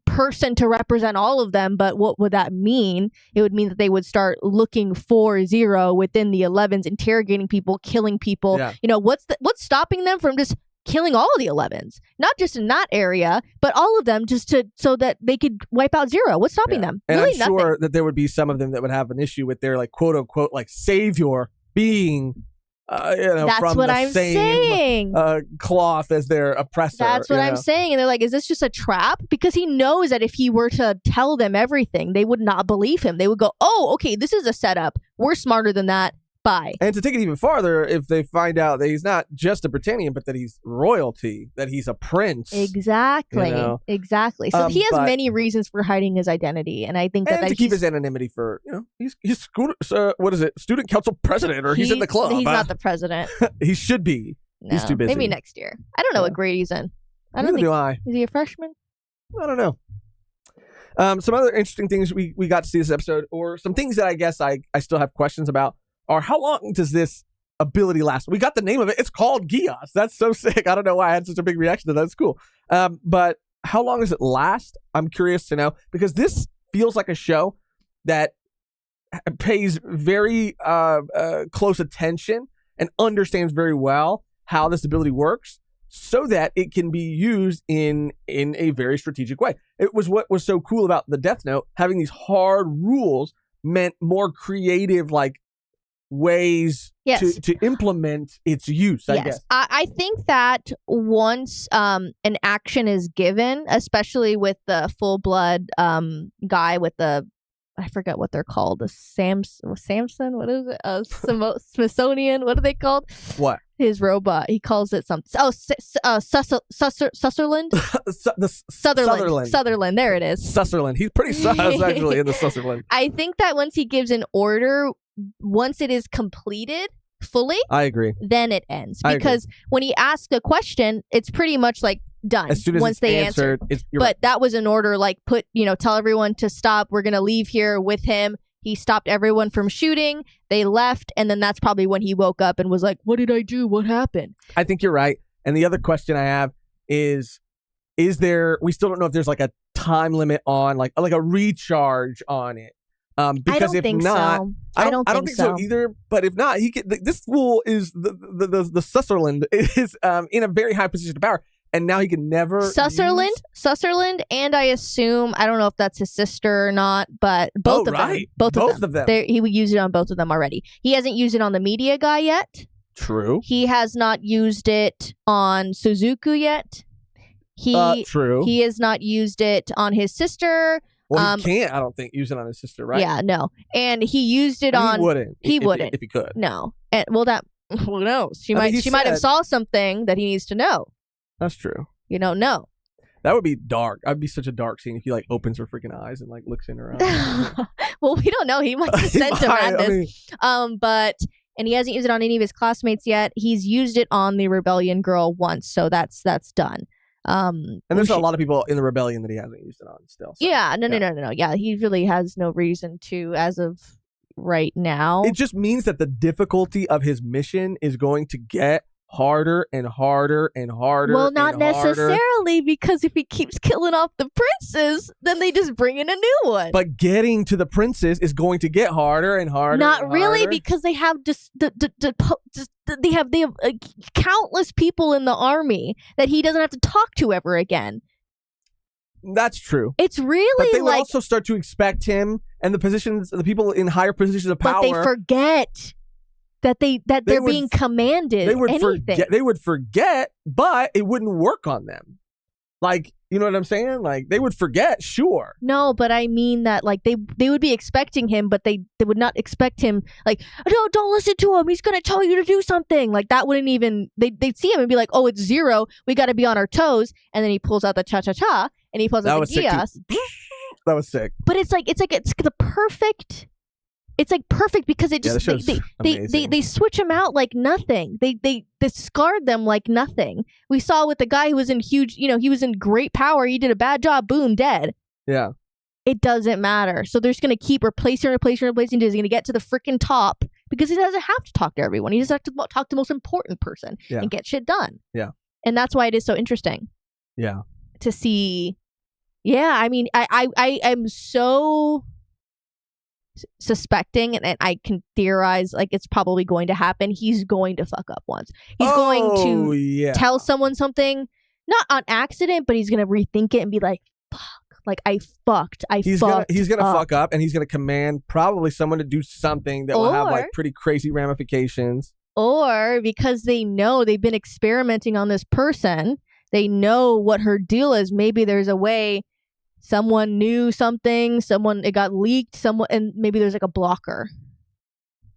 person to represent all of them. But what would that mean? It would mean that they would start looking for Zero within the 11s, interrogating people, killing people. Yeah. What's stopping them from just killing all of the 11s, not just in that area, but all of them, just so that they could wipe out Zero? What's stopping them? And really, I'm sure that there would be some of them that would have an issue with their like quote unquote like savior being that's from what the I'm same saying. Cloth as their oppressor. That's what I'm saying. And they're like, is this just a trap? Because he knows that if he were to tell them everything, they would not believe him. They would go, oh, okay, this is a setup. We're smarter than that. Bye. And to take it even farther, if they find out that he's not just a Britannian, but that he's royalty, that he's a prince. Exactly. Exactly. So he has many reasons for hiding his identity. And I think that to keep his anonymity for, he's student council president, or he's in the club. He's not the president. He should be. No, he's too busy. Maybe next year. I don't know what grade he's in. Neither do I. Is he a freshman? I don't know. Some other interesting things we got to see this episode, or some things that I guess I still have questions about, are how long does this ability last? We got the name of it. It's called Geass. That's so sick. I don't know why I had such a big reaction to that. That's cool. But how long does it last? I'm curious to know, because this feels like a show that pays very close attention and understands very well how this ability works, so that it can be used in a very strategic way. It was what was so cool about the Death Note. Having these hard rules meant more creative, like, ways to implement its use, I guess. I think that once an action is given, especially with the full-blood guy with the, I forget what they're called, the Samson, what is it? Smithsonian, what are they called? What? His robot, he calls it something. Oh, Sutherland? Sutherland, there it is. Sutherland. He's pretty sus, actually, in the Sutherland. I think that once he gives an order, once it is completed fully, I agree. Then it ends. Because when he asks a question, it's pretty much like done as soon as once they answer. But that was an order, like tell everyone to stop. We're going to leave here with him. He stopped everyone from shooting. They left. And then that's probably when he woke up and was like, what did I do? What happened? I think you're right. And the other question I have is there, we still don't know if there's like a time limit on like a recharge on it. Because I don't if think not, so. I don't think so either. But if not, he could. This fool is the Sutherland is in a very high position of power, and now he can never. Sutherland, and I assume I don't know if that's his sister or not, but both of them. Both of them. He would use it on both of them already. He hasn't used it on the media guy yet. True. He has not used it on Suzuku yet. True. He has not used it on his sister. Well, he can't, I don't think, use it on his sister, right? Yeah, no. And he used it on... He wouldn't. If he could. No. And, who knows? She might have saw something that he needs to know. That's true. You don't know. That would be dark. That'd be such a dark scene if he, like, opens her freaking eyes and, like, looks in her eyes. Well, we don't know. He might be sent to madness. And he hasn't used it on any of his classmates yet. He's used it on the rebellion girl once, so that's done. And there's a lot of people in the rebellion that he hasn't used it on still. So. Yeah, no. Yeah, he really has no reason to as of right now. It just means that the difficulty of his mission is going to get harder and harder and harder. Well, not necessarily, because if he keeps killing off the princes, then they just bring in a new one. But getting to the princes is going to get harder and harder. Not really, because they have they have countless people in the army that he doesn't have to talk to ever again. That's true. It's really but they would also start to expect him and the people in higher positions of power. But they forget that they're being commanded. They would forget, but it wouldn't work on them. Like, you know what I'm saying? Like, they would forget, sure. No, but I mean that, like, they would be expecting him, but they would not expect him, like, no, don't listen to him. He's going to tell you to do something. Like, that wouldn't even, they'd see him and be like, oh, it's 0. We got to be on our toes. And then he pulls out the cha-cha-cha, and he pulls out the Geass. That was sick. But it's the perfect... It's like perfect because it just they switch him out like nothing. They discard them like nothing. We saw with the guy who was in he was in great power. He did a bad job. Boom, dead. Yeah. It doesn't matter. So they're just gonna keep replacing. He's gonna get to the freaking top because he doesn't have to talk to everyone. He just has to talk to the most important person and get shit done. Yeah. And that's why it is so interesting. Yeah. To see. Yeah, I mean, I am so suspecting, and I can theorize like it's probably going to happen. He's going to fuck up once. He's going to tell someone something, not on accident, but he's going to rethink it and be like, fuck, like I fucked. He's gonna fuck up, and he's gonna command probably someone to do something that will have like pretty crazy ramifications. Or because they know they've been experimenting on this person, they know what her deal is. Maybe there's a way. Someone knew something, it got leaked, and maybe there's like a blocker.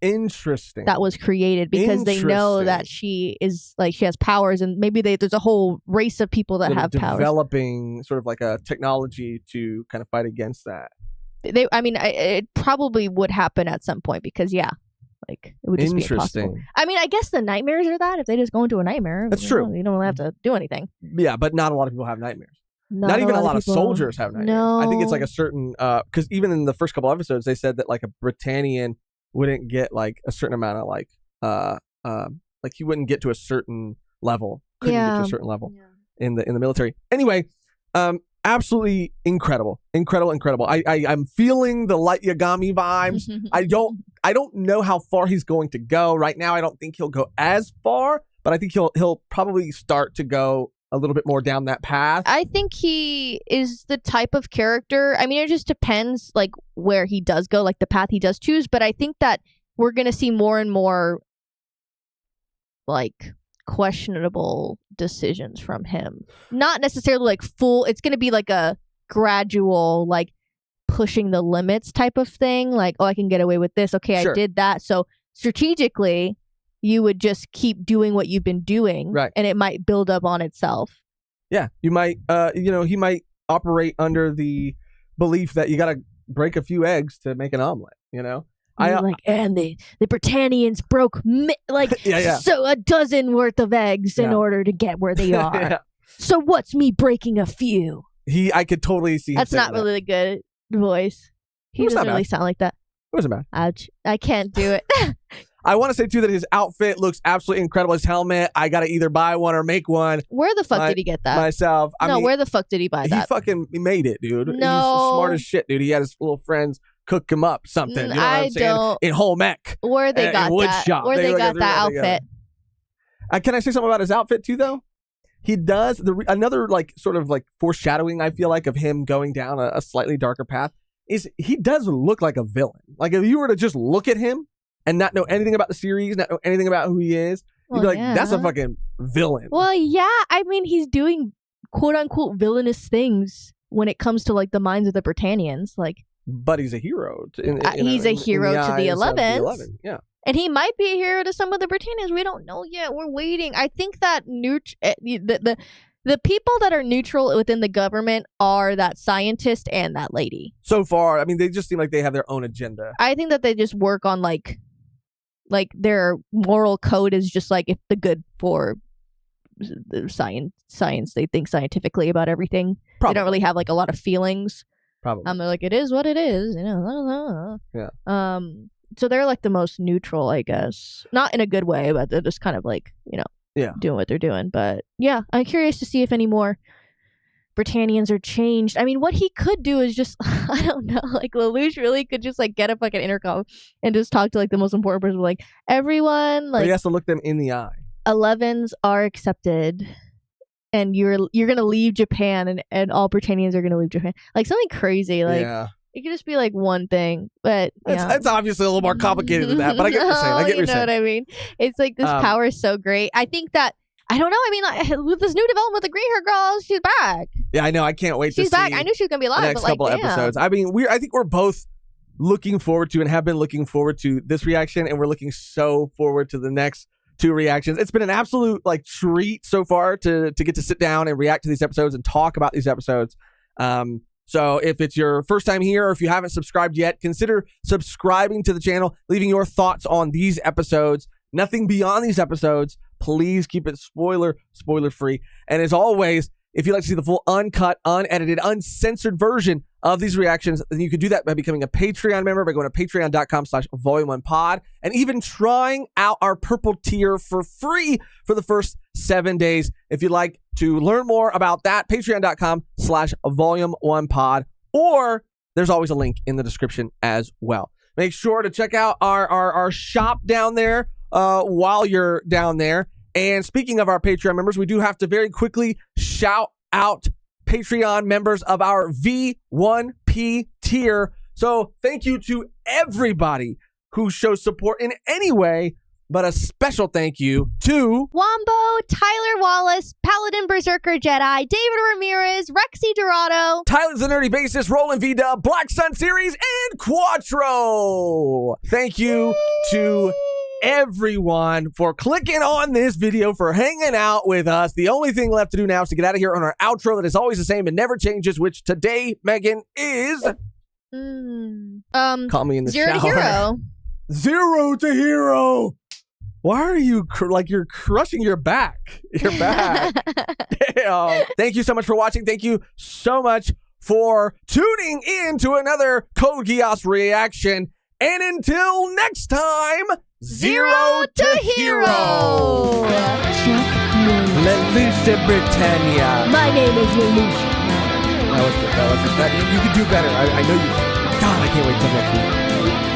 Interesting. That was created because they know that she has powers, and maybe there's a whole race of people that have powers. Developing sort of like a technology to kind of fight against that. It probably would happen at some point because it would just be impossible. I mean, I guess the nightmares are that if they just go into a nightmare. That's true. You don't have to do anything. Yeah, but not a lot of people have nightmares. Not even a lot of soldiers have nightmares. No. I think it's like a certain because even in the first couple episodes they said that like a Britannian wouldn't get like a certain amount of like he wouldn't get to a certain level, couldn't get to a certain level in the military. Anyway, absolutely incredible. I'm feeling the Light Yagami vibes. I don't know how far he's going to go right now. I don't think he'll go as far, but I think he'll probably start to go a little bit more down that path. I think he is the type of character. I mean, it just depends like where he does go, like the path he does choose. But I think that we're going to see more and more like questionable decisions from him. Not necessarily like full, it's going to be like a gradual like pushing the limits type of thing. Like, oh, I can get away with this. Okay, Sure. I did that. So strategically, you would just keep doing what you've been doing, right? And it might build up on itself. Yeah, you might, he might operate under the belief that you got to break a few eggs to make an omelet. And the Britannians broke so a dozen worth of eggs in order to get where they are. Yeah. So what's me breaking a few? I could totally see. That's not really a good voice. He doesn't really sound like that. It wasn't bad. Ouch! I can't do it. I want to say too that his outfit looks absolutely incredible. His helmet, I gotta either buy one or make one. Where the fuck did he get that? Myself. Where the fuck did he buy that? He made it, dude. No. He's smart as shit, dude. He had his little friends cook him up something. You know what I'm saying? In home ec. Where they got that? Shop. Where they got that outfit? Can I say something about his outfit too, though? He does another like sort of like foreshadowing. I feel like of him going down a slightly darker path. Is he does look like a villain. Like if you were to just look at him and not know anything about the series, not know anything about who he is, you'd be like, that's a fucking villain. Well, yeah. I mean, he's doing quote unquote villainous things when it comes to like the minds of the Britannians. Like, but he's a hero. He's a hero to the 11s. Yeah. And he might be a hero to some of the Britannians. We don't know yet. We're waiting. I think that the people that are neutral within the government are that scientist and that lady. So far, I mean, they just seem like they have their own agenda. I think that they just work on like their moral code is just like if the good for the science. They think scientifically about everything. Probably. They don't really have like a lot of feelings. Probably. They're like, it is what it is, you know. Yeah. So they're like the most neutral, I guess. Not in a good way, but they're just kind of like, doing what they're doing. But yeah, I'm curious to see if any more Britannians are changed. I mean, what he could do is just, I don't know, like Lelouch really could just like get a fucking intercom and just talk to like the most important person, like everyone, like. He has to look them in the eye. 11s are accepted. And you're gonna leave Japan, and all Britannians are gonna leave Japan. Like something crazy. Like it could just be like one thing, but it's obviously a little more complicated than that. But I get what you're saying. I get what you're saying. You know what I mean? It's like this power is so great. I think that I don't know. I mean, like, with this new development with the green hair girl, she's back. Yeah, I know. I can't wait. She's to back. see I knew she was gonna be alive. The next but couple like, episodes. I mean, I think we're both looking forward to and have been looking forward to this reaction, and we're looking so forward to the next 2 reactions. It's been an absolute like treat so far to get to sit down and react to these episodes and talk about these episodes. So if it's your first time here or if you haven't subscribed yet, consider subscribing to the channel, leaving your thoughts on these episodes. Nothing beyond these episodes. Please keep it spoiler free. And as always, if you'd like to see the full uncut, unedited, uncensored version of these reactions, then you can do that by becoming a Patreon member by going to patreon.com/volume1pod and even trying out our purple tier for free for the first 7 days. If you'd like to learn more about that, patreon.com/volume1pod, or there's always a link in the description as well. Make sure to check out our shop down there while you're down there. And speaking of our Patreon members, we do have to very quickly shout out Patreon members of our V1P tier. So thank you to everybody who shows support in any way, but a special thank you to Wombo, Tyler Wallace, Paladin Berserker Jedi, David Ramirez, Rexy Dorado, Tyler the Nerdy Bassist, Roland V-Dub, Black Sun Series, and Quattro. Thank you to everyone for clicking on this video, for hanging out with us. The only thing left to do now is to get out of here on our outro that is always the same and never changes, which today, Megan, is call me in the 0 shower. to hero. 0 to hero. Why are you like you're crushing your back? Your back. Damn. Thank you so much for watching. Thank you so much for tuning in to another Code Geass reaction. And until next time, 0 to hero. Lelouch Britannia. My name is Lelouch. That was you could do better. I know you can. God, I can't wait till next week.